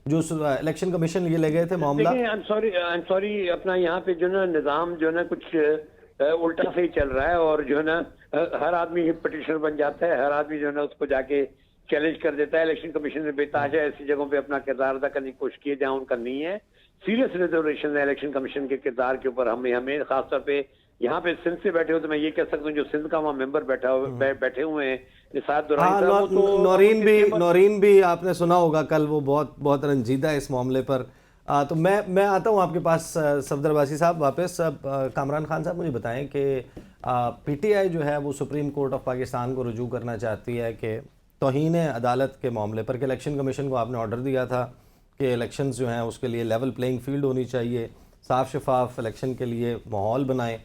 जो इलेक्शन कमीशन ये ले गए थे मामला। आई एम सॉरी अपना यहाँ पे जो ना निजाम जो ना कुछ उल्टा से ही चल रहा है और जो है ना हर आदमी पिटिशनर बन जाता है, हर आदमी जो है ना उसको जाके चैलेंज कर देता है। इलेक्शन कमीशन में बेताज है ऐसी जगहों पे अपना किरदार अदा करने की कोशिश की है जहां उनका नहीं है। सीरियस रिजर्वेशन है इलेक्शन कमीशन के किरदार के ऊपर। हमें खासतौर पे यहाँ पे सिंध से बैठे हो तो मैं ये कह सकता हूँ जो सिंध का वहाँ मेंबर बैठे हुए हैं निसार दुरानी नौरीन भी आपने सुना होगा कल, वो बहुत बहुत रंजीदा है इस मामले पर। तो मैं आता हूँ आपके पास सफदर अब्बासी साहब वापस। कामरान खान साहब मुझे बताएं कि पीटीआई जो है वो सुप्रीम कोर्ट ऑफ पाकिस्तान को रुजू करना चाहती है कि तौहीन अदालत के मामले पर, कि इलेक्शन कमीशन को आपने ऑर्डर दिया था कि इलेक्शंस जो हैं उसके लिए लेवल प्लेइंग फील्ड होनी चाहिए, साफ शफाफ इलेक्शन के लिए माहौल बनाएं।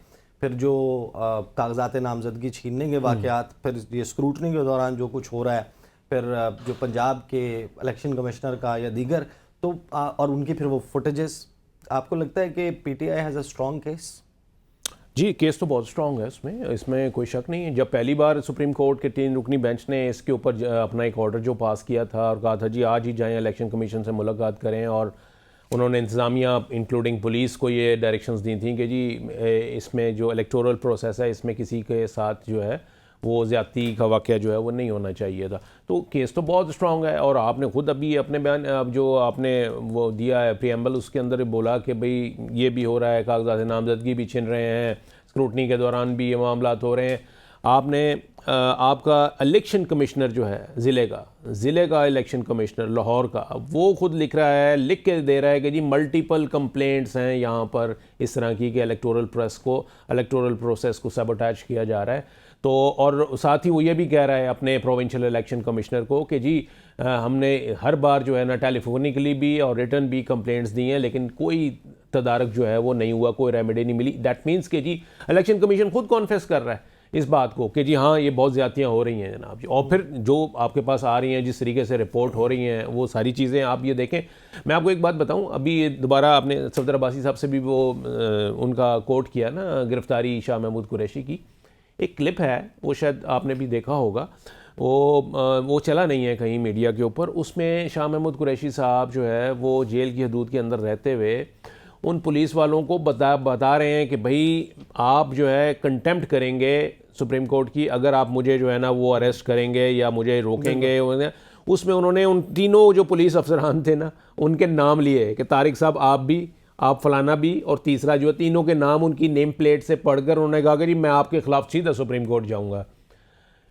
फिर जो कागजात नामजदगी छीनने के वाक़यात, फिर ये स्क्रूटनी के दौरान जो कुछ हो रहा है, फिर जो पंजाब के इलेक्शन कमिश्नर का या दीगर, तो और उनकी फिर वो फुटेजेस, आपको लगता है कि PTI has a strong case? जी, केस तो बहुत स्ट्रॉन्ग है इसमें कोई शक नहीं है। जब पहली बार सुप्रीम कोर्ट के 3 रुकनी बेंच ने इसके ऊपर अपना एक ऑर्डर जो पास किया था और कहा था जी आज ही जाएं इलेक्शन कमीशन से मुलाकात करें, और उन्होंने इंतज़ामिया इंक्लूडिंग पुलिस को ये डायरेक्शंस दी थी कि जी इसमें जो इलेक्टोरल प्रोसेस है इसमें किसी के साथ जो है वो ज़्यादती का वाक़या जो है वो नहीं होना चाहिए था। तो केस तो बहुत स्ट्रॉन्ग है। और आपने खुद अभी अपने बयान अब जो आपने वो दिया है प्रीएम्बल, उसके अंदर बोला कि भाई ये भी हो रहा है, कागजात नामजदगी भी छिन रहे हैं, स्क्रूटनी के दौरान भी ये मामला हो रहे हैं। आपने आपका इलेक्शन कमिश्नर जो है ज़िले का इलेक्शन कमिश्नर लाहौर का, वो खुद लिख रहा है, लिख के दे रहा है कि जी मल्टीपल कंप्लेंट्स हैं यहाँ पर इस तरह की कि इलेक्टोरल प्रोसेस को सबोटेज किया जा रहा है। तो और साथ ही वो ये भी कह रहा है अपने प्रोविंशियल इलेक्शन कमिश्नर को कि जी हमने हर बार जो है ना टेलीफोनिकली भी और रिटर्न भी कंप्लेंट्स दी हैं, लेकिन कोई तदारक जो है वो नहीं हुआ, कोई रेमेडी नहीं मिली। दैट मीन्स कि जी इलेक्शन कमीशन खुद कॉन्फेस कर रहा है इस बात को कि जी हाँ ये बहुत ज़्यादतियाँ हो रही हैं जनाब जी। और फिर जो आपके पास आ रही हैं, जिस तरीके से रिपोर्ट हो रही हैं, वो सारी चीज़ें आप ये देखें। मैं आपको एक बात बताऊं, अभी दोबारा आपने सफदर अब्बासी साहब से भी वो उनका कोट किया ना गिरफ्तारी शाह महमूद कुरैशी की, एक क्लिप है वो शायद आपने भी देखा होगा, वो चला नहीं है कहीं मीडिया के ऊपर। उसमें शाह महमूद कुरैशी साहब जो है वो जेल की हदूद के अंदर रहते हुए उन पुलिस वालों को बता रहे हैं कि भाई आप जो है कंटेम्प्ट करेंगे सुप्रीम कोर्ट की अगर आप मुझे जो है ना वो अरेस्ट करेंगे या मुझे रोकेंगे। उसमें उन्होंने उन तीनों जो पुलिस अफसरान थे ना, उनके नाम लिए कि तारिक साहब आप भी, आप फलाना भी, और तीसरा जो है, तीनों के नाम उनकी नेम प्लेट से पढ़कर उन्होंने कहा कि जी मैं आपके ख़िलाफ़ सीधा सुप्रीम कोर्ट जाऊंगा।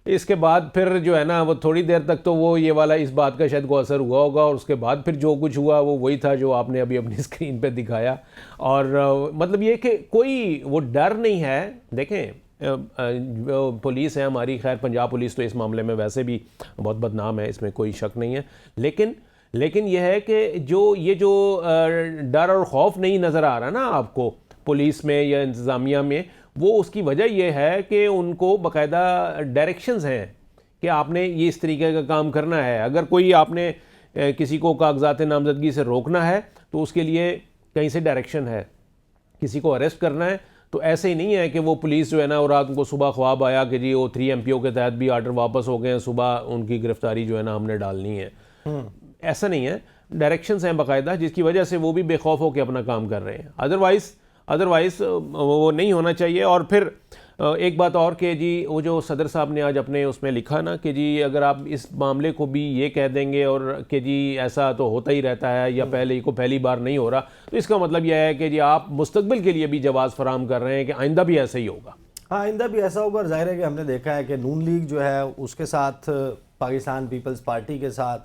इसके बाद फिर जो है ना, वो थोड़ी देर तक तो वो ये वाला इस बात का शायद को असर हुआ होगा, और उसके बाद फिर जो कुछ हुआ वो वही था जो आपने अभी अपनी स्क्रीन पे दिखाया। और मतलब ये कि कोई वो डर नहीं है। देखें, पुलिस है हमारी, खैर पंजाब पुलिस तो इस मामले में वैसे भी बहुत बदनाम है, इसमें कोई शक नहीं है, लेकिन यह है कि ये जो डर और खौफ नहीं नज़र आ रहा ना आपको पुलिस में या इंतज़ामिया में, वो उसकी वजह यह है कि उनको बाकायदा डायरेक्शंस हैं कि आपने ये इस तरीके का काम करना है। अगर कोई आपने किसी को कागजात नामजदगी से रोकना है तो उसके लिए कहीं से डायरेक्शन है, किसी को अरेस्ट करना है तो ऐसे ही नहीं है कि वो पुलिस जो है ना, और रात को सुबह ख्वाब आया कि जी वो 3 MPO के तहत भी आर्डर वापस हो गए हैं, सुबह उनकी गिरफ्तारी जो है ना हमने डालनी है। ऐसा नहीं है, डायरेक्शंस हैं बाकायदा, जिसकी वजह से वो भी बेखौफ होकर अपना काम कर रहे हैं। अदरवाइज़ वो नहीं होना चाहिए। और फिर एक बात और कि जी वो जो सदर साहब ने आज अपने उसमें लिखा ना कि जी अगर आप इस मामले को भी ये कह देंगे और कि जी ऐसा तो होता ही रहता है या पहली बार नहीं हो रहा, तो इसका मतलब यह है कि जी आप मुस्तकबिल के लिए भी जवाब फराहम कर रहे हैं कि आइंदा भी ऐसा ही होगा। हाँ, आइंदा भी ऐसा होगा। और जाहिर है कि हमने देखा है कि नून लीग जो है उसके साथ, पाकिस्तान पीपल्स पार्टी के साथ,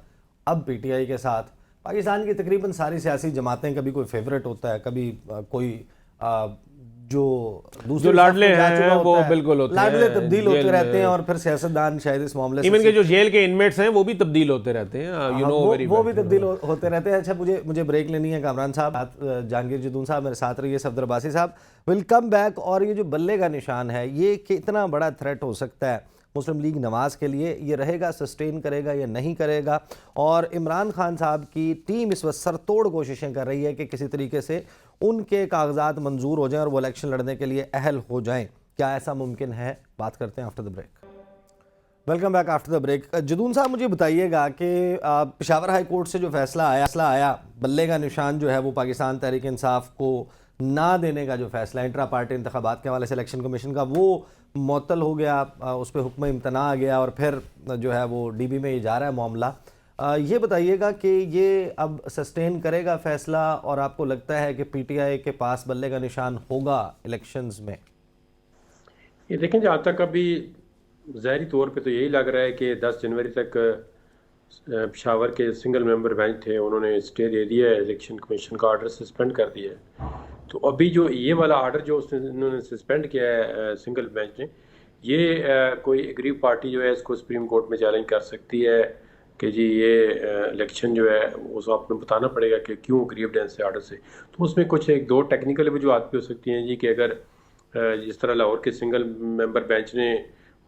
अब PTI के साथ, पाकिस्तान की तकरीबन सारी सियासी जमातें, कभी कोई फेवरेट होता है, कभी कोई जो दूसरे लाडले हैं वो बिल्कुल होते हैं, लाडले तब्दील होते रहते हैं, और फिर सियासतदान शायद इस मामले से, इवन के जो जेल के इनमेट्स हैं वो भी तब्दील होते रहते हैं, वो भी तब्दील होते रहते हैं। अच्छा, मुझे ब्रेक लेनी है। कामरान साहब, जहांगीर जदून साहब मेरे साथ रहिए, सफदर अब्बासी साहब, विल कम बैक। और ये जो बल्ले का निशान है, ये कितना बड़ा थ्रेट हो सकता है मुस्लिम लीग नवाज़ के लिए? ये रहेगा, सस्टेन करेगा या नहीं करेगा? और इमरान खान साहब की टीम इस वक्त सरतोड़ कोशिशें कर रही है कि किसी तरीके से उनके कागजात मंजूर हो जाएं और वो इलेक्शन लड़ने के लिए अहल हो जाएं। क्या ऐसा मुमकिन है? बात करते हैं after the break. Welcome back after the break. Jadoon साहब, मुझे बताइएगा कि पेशावर हाई कोर्ट से जो फैसला आया बल्ले का निशान जो है वो पाकिस्तान तहरीक इंसाफ को ना देने का जो फैसला इंट्रा पार्टी इंतखाबात के हवाले से इलेक्शन कमीशन का, वो मुअत्तल हो गया, उस पर हुक्म इम्तना आ गया और फिर जो है वो DB में ही जा रहा है मामला। ये बताइएगा कि ये अब सस्टेन करेगा फैसला, और आपको लगता है कि PTI के पास बल्ले का निशान होगा इलेक्शंस में? ये देखें, जहाँ तक अभी ज़ाहिरी तौर पे तो यही लग रहा है कि 10 जनवरी तक पेशावर के सिंगल मेंबर बेंच थे, उन्होंने स्टे दे दिया है, इलेक्शन कमीशन का ऑर्डर सस्पेंड कर दिया है। तो अभी जो ये वाला ऑर्डर जो उन्होंने सस्पेंड किया है सिंगल बेंच ने, ये कोई एग्रीव पार्टी जो है इसको सुप्रीम कोर्ट में चैलेंज कर सकती है कि जी ये इलेक्शन जो है उसको आपको बताना पड़ेगा कि क्यों एग्रीव्ड है इससे ऑर्डर से। तो उसमें कुछ 1-2 टेक्निकल वजूहत भी हो सकती हैं जी, कि अगर जिस तरह लाहौर के सिंगल मेंबर बेंच ने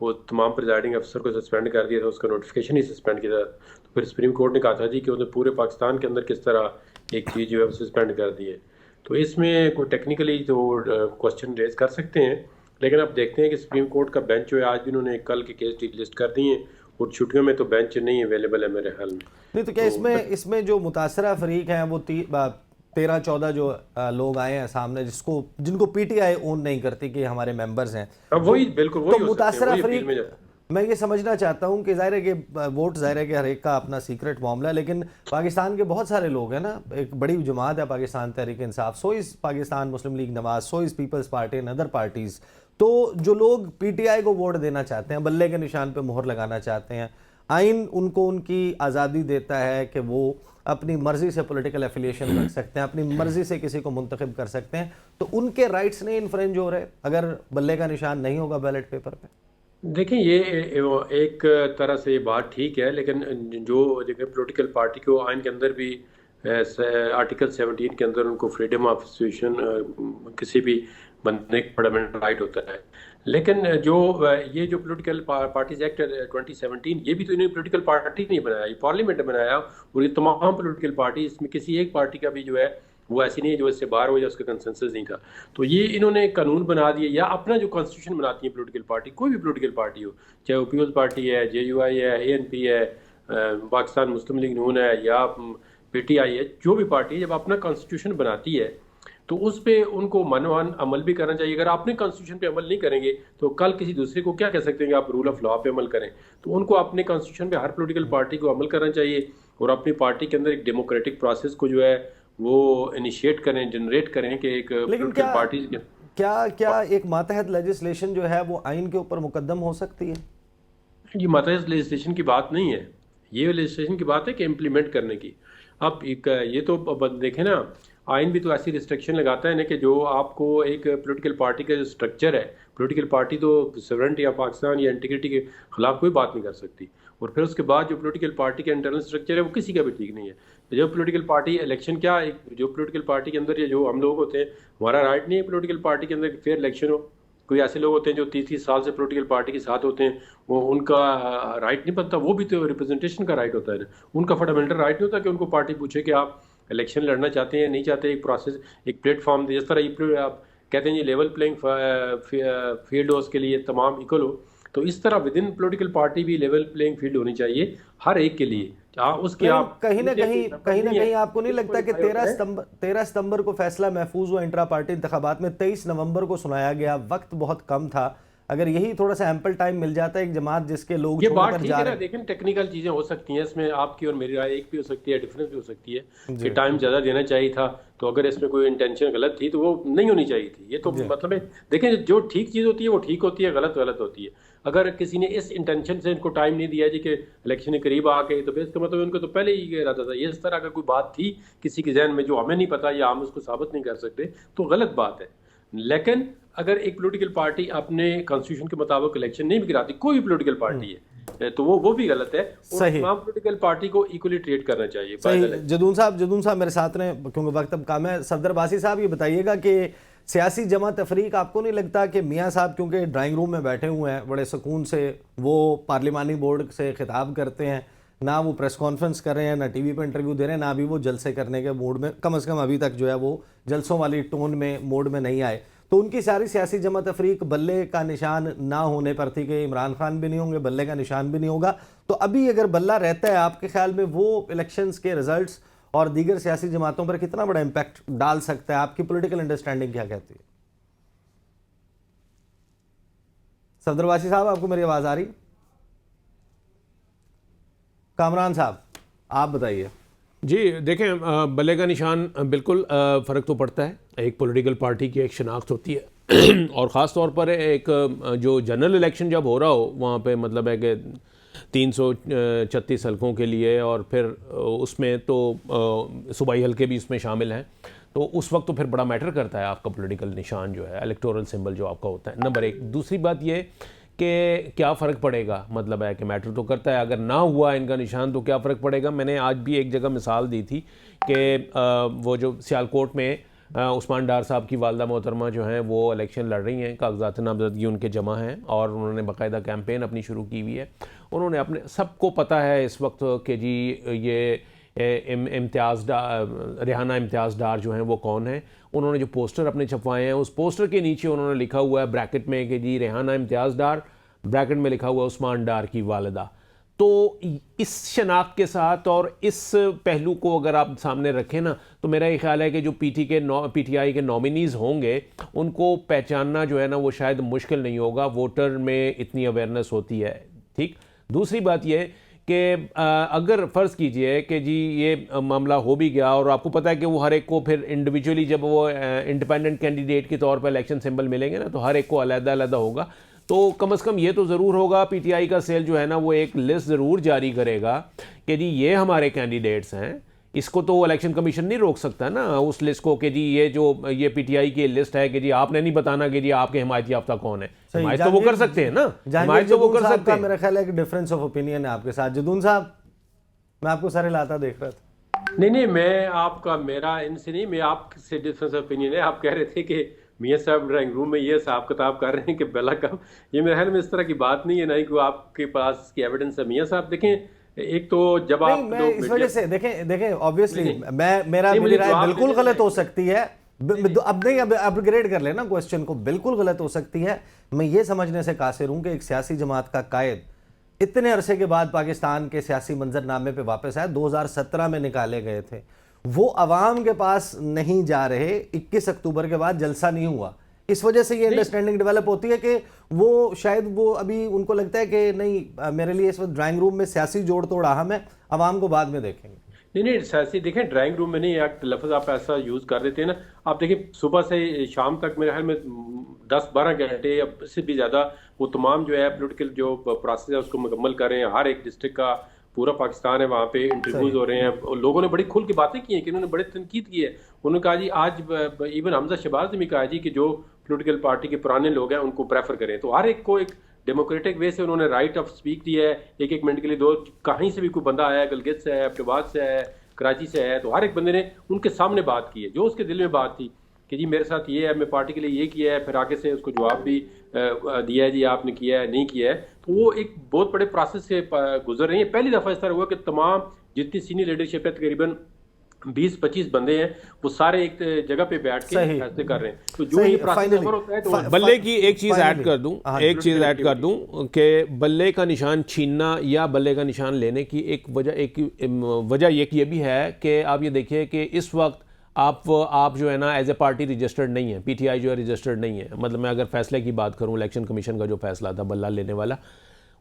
वो तमाम प्रिजाइडिंग अफसर को सस्पेंड कर दिया था, उसका नोटिफिकेशन ही सस्पेंड किया था, तो फिर सुप्रीम कोर्ट ने कहा था जी कि उसने पूरे पाकिस्तान के अंदर किस तरह एक चीज़ जो है सस्पेंड कर दी है। तो इसमें कोई टेक्निकली तो क्वेश्चन रेज कर सकते हैं, लेकिन अब देखते हैं कि सुप्रीम कोर्ट का बेंच जो है, आज भी उन्होंने कल के केस लिस्ट कर दिए हैं, और छुट्टियों में तो बेंच नहीं अवेलेबल है मेरे ख्याल में। नहीं तो क्या इसमें जो मुतासरा फरीक हैं वो 13-14 जो लोग आए हैं सामने, जिनको PTI ओन नहीं करती कि हमारे मेंबर्स हैं, वही बिल्कुल वही तो मुतासरा फरीक, मैं ये समझना चाहता हूँ कि ज़ाहिर है कि वोट ज़ाहिर है कि हर एक का अपना सीक्रेट मामला है, लेकिन पाकिस्तान के बहुत सारे लोग हैं ना, एक बड़ी जमात है Pakistan Tehreek Insaf, so is Pakistan Muslim League Nawaz, so is peoples party and other parties. तो जो लोग PTI को वोट देना चाहते हैं, बल्ले के निशान पे मोहर लगाना चाहते हैं, आइन उनको उनकी आज़ादी देता है कि वो अपनी मर्जी से पॉलिटिकल एफिलिएशन रख सकते हैं, अपनी मर्जी से किसी को मुंतखब कर सकते हैं, तो उनके राइट्स नहीं इन्फ्रेंज हो रहे अगर बल्ले का निशान नहीं होगा बैलेट पेपर पे? देखें, ये एक तरह से ये बात ठीक है, लेकिन जो पॉलिटिकल पार्टी को आइन के अंदर भी आर्टिकल 17 के अंदर उनको फ्रीडम ऑफ एसोसिएशन किसी भी बंदे का फंडामेंटल राइट होता है, लेकिन जो ये पॉलिटिकल पार्टीज एक्ट 2017, ये भी तो इन्होंने पॉलिटिकल पार्टी नहीं बनाया, ये पार्लियामेंट ने बनाया, और ये तमाम पॉलिटिकल पार्टी, इसमें किसी एक पार्टी का भी जो है वो ऐसी नहीं है जो इससे बाहर हो या उसका कंसेंसस नहीं था। तो ये इन्होंने कानून बना दिए या अपना जो कॉन्स्टिट्यूशन बनाती है पॉलिटिकल पार्टी, कोई भी पॉलिटिकल पार्टी हो, चाहे वो पीपल्स पार्टी है, JUI है, ANP है, पाकिस्तान मुस्लिम लीग नून है या PTI है, जो भी पार्टी जब अपना कॉन्स्टिट्यूशन बनाती है तो उस पे उनको मनोवन अमल भी करना चाहिए। अगर अपने कॉन्स्टिट्यूशन पे अमल नहीं करेंगे तो कल किसी दूसरे को क्या कह सकते हैं कि आप रूल ऑफ लॉ पे अमल करें। तो उनको अपने कॉन्स्टिट्यूशन पे हर पॉलिटिकल पार्टी को अमल करना चाहिए और अपनी पार्टी के अंदर एक डेमोक्रेटिक प्रोसेस को जो है वो इनिशिएट करें, जनरेट करें कि एक पॉलिटिकल पार्टी क्या एक मातहत लेजिस्लेशन जो है वो आइन के ऊपर मुकद्दम हो सकती है? ये मातहत लेजिस्लेशन की बात नहीं है, ये लेजिस्लेशन की बात है कि इम्प्लीमेंट करने की। अब ये तो अब देखें ना, आइन भी तो ऐसी रिस्ट्रिक्शन लगाता है ना कि जो आपको एक पॉलिटिकल पार्टी का जो स्ट्रक्चर है, पॉलिटिकल पार्टी तो सॉवरेनिटी या पाकिस्तान या इंटीग्रिटी के खिलाफ कोई बात नहीं कर सकती। और फिर उसके बाद जो पॉलिटिकल पार्टी का इंटरनल स्ट्रक्चर है वो किसी का भी ठीक नहीं है। जो पॉलिटिकल पार्टी इलेक्शन क्या एक जो पॉलिटिकल पार्टी के अंदर ये जो हम लोग होते हैं, हमारा राइट नहीं है पॉलिटिकल पार्टी के अंदर फेयर इलेक्शन हो। कोई ऐसे लोग होते हैं जो 30-30 साल से पॉलिटिकल पार्टी के साथ होते हैं, वो उनका राइट नहीं बनता, वो भी तो रिप्रेजेंटेशन का राइट होता है ना। उनका फंडामेंटल राइट नहीं होता कि उनको पार्टी पूछे कि आप इलेक्शन लड़ना चाहते हैं नहीं चाहते, एक प्रोसेस एक प्लेटफॉर्म जिस तरह आप कहते हैं ये लेवल प्लेइंग फील्ड हो, उसके लिए तमाम इक्वल हो, तो इस तरह विद इन पॉलिटिकल पार्टी भी लेवल प्लेइंग फील्ड होनी चाहिए हर एक के लिए। उसके आप कहीं ना कहीं आपको नहीं लगता कि 13 सितंबर को फैसला महफूज हुआ इंट्रा पार्टी इंतखाबात में, 23 नवंबर को सुनाया गया, वक्त बहुत कम था। अगर यही थोड़ा सा एम्पल टाइम मिल जाता है एक जमात जिसके लोग ये बात ठीक है ना, देखें टेक्निकल चीजें हो सकती हैं इसमें, आपकी और मेरी राय एक भी हो सकती है, डिफरेंस भी हो सकती है कि टाइम ज्यादा देना चाहिए था, तो अगर इसमें कोई इंटेंशन गलत थी तो वो नहीं होनी चाहिए थी। ये तो मतलब है, देखें जो ठीक चीज होती है वो ठीक होती है, गलत गलत होती है। अगर किसी ने इस इंटेंशन से इनको टाइम नहीं दिया जी कि इलेक्शन के करीब आ गए, तो फिर इसका मतलब उनको तो पहले ही इरादा था। ये इस तरह अगर कोई बात थी किसी के जहन में जो हमें नहीं पता या हम उसको साबित नहीं कर सकते तो गलत बात है। लेकिन अगर एक पॉलिटिकल पार्टी अपने कॉन्स्टिट्यूशन के मुताबिक इलेक्शन नहीं भी कराती, कोई भी पॉलिटिकल पार्टी है, तो वो भी गलत है। और तमाम पॉलिटिकल पार्टी को इक्वली ट्रीट करना चाहिए। सही। जदून साहब मेरे साथ ने, क्योंकि वक्त अब काम है। सफदर बासी साहब ये बताइएगा कि सियासी जमा तफरीक आपको नहीं लगता कि मियाँ साहब क्योंकि ड्राइंग रूम में बैठे हुए हैं बड़े सुकून से, वो पार्लिमानी बोर्ड से खिताब करते हैं, ना वो प्रेस कॉन्फ्रेंस कर रहे हैं, ना टीवी पे इंटरव्यू दे रहे हैं, ना भी वो जलसे करने के मूड में, कम से कम अभी तक जो है वो जलसों वाली टोन में मोड में नहीं आए, तो उनकी सारी सियासी जमा तफरीक बल्ले का निशान ना होने पर थी कि इमरान खान भी नहीं होंगे, बल्ले का निशान भी नहीं होगा। तो अभी अगर बल्ला रहता है, आपके ख्याल में वो इलेक्शंस के रिजल्ट्स और दीगर सियासी जमातों पर कितना बड़ा इम्पैक्ट डाल सकता है? आपकी पॉलिटिकल अंडरस्टैंडिंग क्या कहती है? सफदरवासी साहब, आपको मेरी आवाज आ रही? कामरान साहब आप बताइए। जी देखें, बल्ले का निशान बिल्कुल फ़र्क तो पड़ता है। एक पॉलिटिकल पार्टी की एक शनाख्त होती है और ख़ास तौर पर एक जो जनरल इलेक्शन जब हो रहा हो वहाँ पे मतलब है कि 336 हलकों के लिए, और फिर उसमें तो सूबाई हलके भी उसमें शामिल हैं, तो उस वक्त तो फिर बड़ा मैटर करता है आपका पॉलिटिकल निशान जो है, इलेक्टोरल सिंबल जो आपका होता है, नंबर एक। दूसरी बात ये कि क्या फ़र्क पड़ेगा, मतलब है कि मैटर तो करता है। अगर ना हुआ इनका निशान तो क्या फ़र्क पड़ेगा। मैंने आज भी एक जगह मिसाल दी थी कि वो जो सियालकोट में उस्मान डार साहब की वालदा मोहतरमा जो हैं वो इलेक्शन लड़ रही हैं, कागजात नामजदगी उनके जमा हैं और उन्होंने बाकायदा कैंपेन अपनी शुरू की हुई है। उन्होंने अपने, सबको पता है इस वक्त कि जी ये रेहाना इम्तियाज़ डार जो हैं वो कौन है। उन्होंने जो पोस्टर अपने छपवाए हैं, उस पोस्टर के नीचे उन्होंने लिखा हुआ है ब्रैकेट में कि जी रेहाना इम्तियाज़ डार, ब्रैकेट में लिखा हुआ उस्मान डार की वालिदा। तो इस शनाख्त के साथ और इस पहलू को अगर आप सामने रखें ना, तो मेरा ये ख्याल है कि जो पीटीआई के नॉमिनीज़ होंगे उनको पहचानना जो है ना वो शायद मुश्किल नहीं होगा, वोटर में इतनी अवेयरनेस होती है। ठीक। दूसरी बात ये कि अगर फ़र्ज़ कीजिए कि जी ये मामला हो भी गया और आपको पता है कि वो हर एक को फिर इंडिविजुअली जब वो इंडिपेंडेंट कैंडिडेट के तौर पर इलेक्शन सिंबल मिलेंगे ना, तो हर एक को अलग-अलग होगा। तो कम से कम ये तो ज़रूर होगा, पीटीआई का सेल जो है ना वो एक लिस्ट ज़रूर जारी करेगा कि जी ये हमारे कैंडिडेट्स हैं। इसको तो इलेक्शन कमीशन नहीं रोक सकता ना उस लिस्ट को कि जी ये पीटीआई की लिस्ट है कि जी आपने नहीं बताना कि जी आपके हिमायती याफ्ता कौन है। हिमायत तो वो कर सकते हैं ना, हिमायत तो वो कर सकते हैं। मेरा ख्याल है कि डिफरेंस ऑफ ओपिनियन है आपके साथ। जदून साहब, मैं आपको सारे लाता देख रहा था। नहीं, मैं आपका, मेरा इनसे नहीं, मैं आपसे डिफरेंस ऑफ ओपिनियन है। आप कह रहे थे कि मियाँ साहब ड्राइंग रूम में ये हिसाब किताब कर रहे हैं कि बेला कब, ये मेरे ख्याल में इस तरह की बात नहीं है, ना ही कोई आपके पास इसकी एविडेंस है। मियाँ साहब देखें, एक तो जब आप मैं इस वजह से देखें ऑब्वियसली मेरी राय बिल्कुल गलत हो सकती है। अब नहीं, अब अपग्रेड कर लेना क्वेश्चन को, बिल्कुल गलत हो सकती है। मैं ये समझने से कासिर हूं कि एक सियासी जमात का कायद इतने अरसे के बाद पाकिस्तान के सियासी मंजरनामे पे वापस आया, 2017 में निकाले गए थे। वो अवाम के पास नहीं जा रहे। 21 अक्टूबर के बाद जलसा नहीं हुआ, इस वजह से ये अंडरस्टैंडिंग डेवलप होती है कि वो शायद वो अभी उनको लगता है कि नहीं, मेरे लिए इस वक्त ड्राइंग रूम में सियासी जोड़ तोड़ अहम है, अवाम को बाद में देखेंगे। नहीं सियासी देखें, ड्राइंग रूम में नहीं, एक लफ्ज़ आप ऐसा यूज़ कर देते हैं ना। आप देखिए सुबह से शाम तक मेरे ख्याल में 10-12 घंटे या इससे भी ज़्यादा वो तमाम जो है पोलिटिकल जो प्रोसेस है उसको मुकम्मल कर रहे हैं। हर एक डिस्ट्रिक्ट का पूरा पाकिस्तान है, वहाँ पे इंटरव्यूज हो रहे हैं और लोगों ने बड़ी खुल की बातें की हैं कि उन्होंने बड़े तनकीद की है। उन्होंने कहा जी आज इवन हमजा शहबाज ने भी कहा जी कि जो पोलिटिकल पार्टी के पुराने लोग हैं उनको प्रेफर करें। तो हर एक को एक डेमोक्रेटिक वे से उन्होंने राइट ऑफ स्पीक दिया है। एक एक मिनट के लिए दो, कहीं से भी कोई बंदा आया, गलगित से है, अब्बाबाद से है, कराची से है, तो हर एक बंदे ने उनके सामने बात की है जो उसके दिल में बात थी कि जी मेरे साथ ये है, मैं पार्टी के लिए ये किया है, फिर आगे से उसको जवाब भी दिया है जी आपने किया है नहीं किया है। तो वो एक बहुत बड़े प्रोसेस से गुजर रही है। पहली दफ़ा इस तरह हुआ कि तमाम जितनी सीनियर लीडरशिप है, तकरीबन 20-25 बंदे हैं, वो सारे एक जगह पे बैठ के फैसले कर रहे हैं। तो जो ये प्रोसेस कवर होता है तो बल्ले की एक चीज़ ऐड कर दूं, कि बल्ले का निशान छीनना या बल्ले का निशान लेने की एक वजह ये भी है कि आप ये देखिए कि इस वक्त आप जो है ना एज ए पार्टी रजिस्टर्ड नहीं है, पीटीआई जो है रजिस्टर्ड नहीं है। मतलब मैं अगर फैसले की बात करूं, इलेक्शन कमीशन का जो फैसला था बल्ला लेने वाला,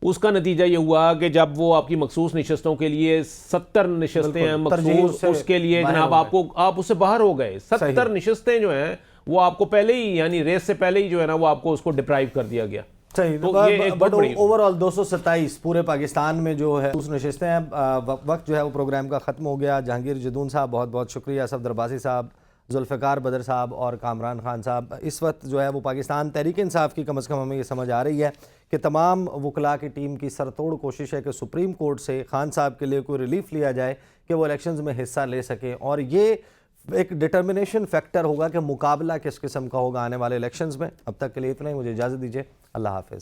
उसका नतीजा ये हुआ कि जब वो आपकी मखसूस नशस्तों के लिए 70 नशस्तें हैं मखसूस, उसके लिए जनाब आप उससे बाहर हो गए। 70 नशस्तें जो हैं वो आपको पहले ही, यानी रेस से पहले ही जो है ना वो आपको उसको डिप्राइव कर दिया गया। सही, तो ये एक बट ओवरऑल 227 पूरे पाकिस्तान में जो है उस नशस्तें हैं। वक्त जो है वो प्रोग्राम का ख़त्म हो गया। जहांगीर जदून साहब बहुत बहुत शुक्रिया, सफदर अब्बासी साहब, जुल्फ़िकार बदर साहब और कामरान खान साहब। इस वक्त जो है वो पाकिस्तान तहरीक इंसाफ की कम अज़ कम हमें ये समझ आ रही है कि तमाम वकला की टीम की सरतोड़ कोशिश है कि सुप्रीम कोर्ट से खान साहब के लिए कोई रिलीफ लिया जाए कि वो इलेक्शंस में हिस्सा ले सकें, और ये एक डिटर्मिनेशन फैक्टर होगा कि मुकाबला किस किस्म का होगा आने वाले इलेक्शंस में। अब तक के लिए इतना ही, मुझे इजाज़त दीजिए, अल्लाह हाफ़िज़।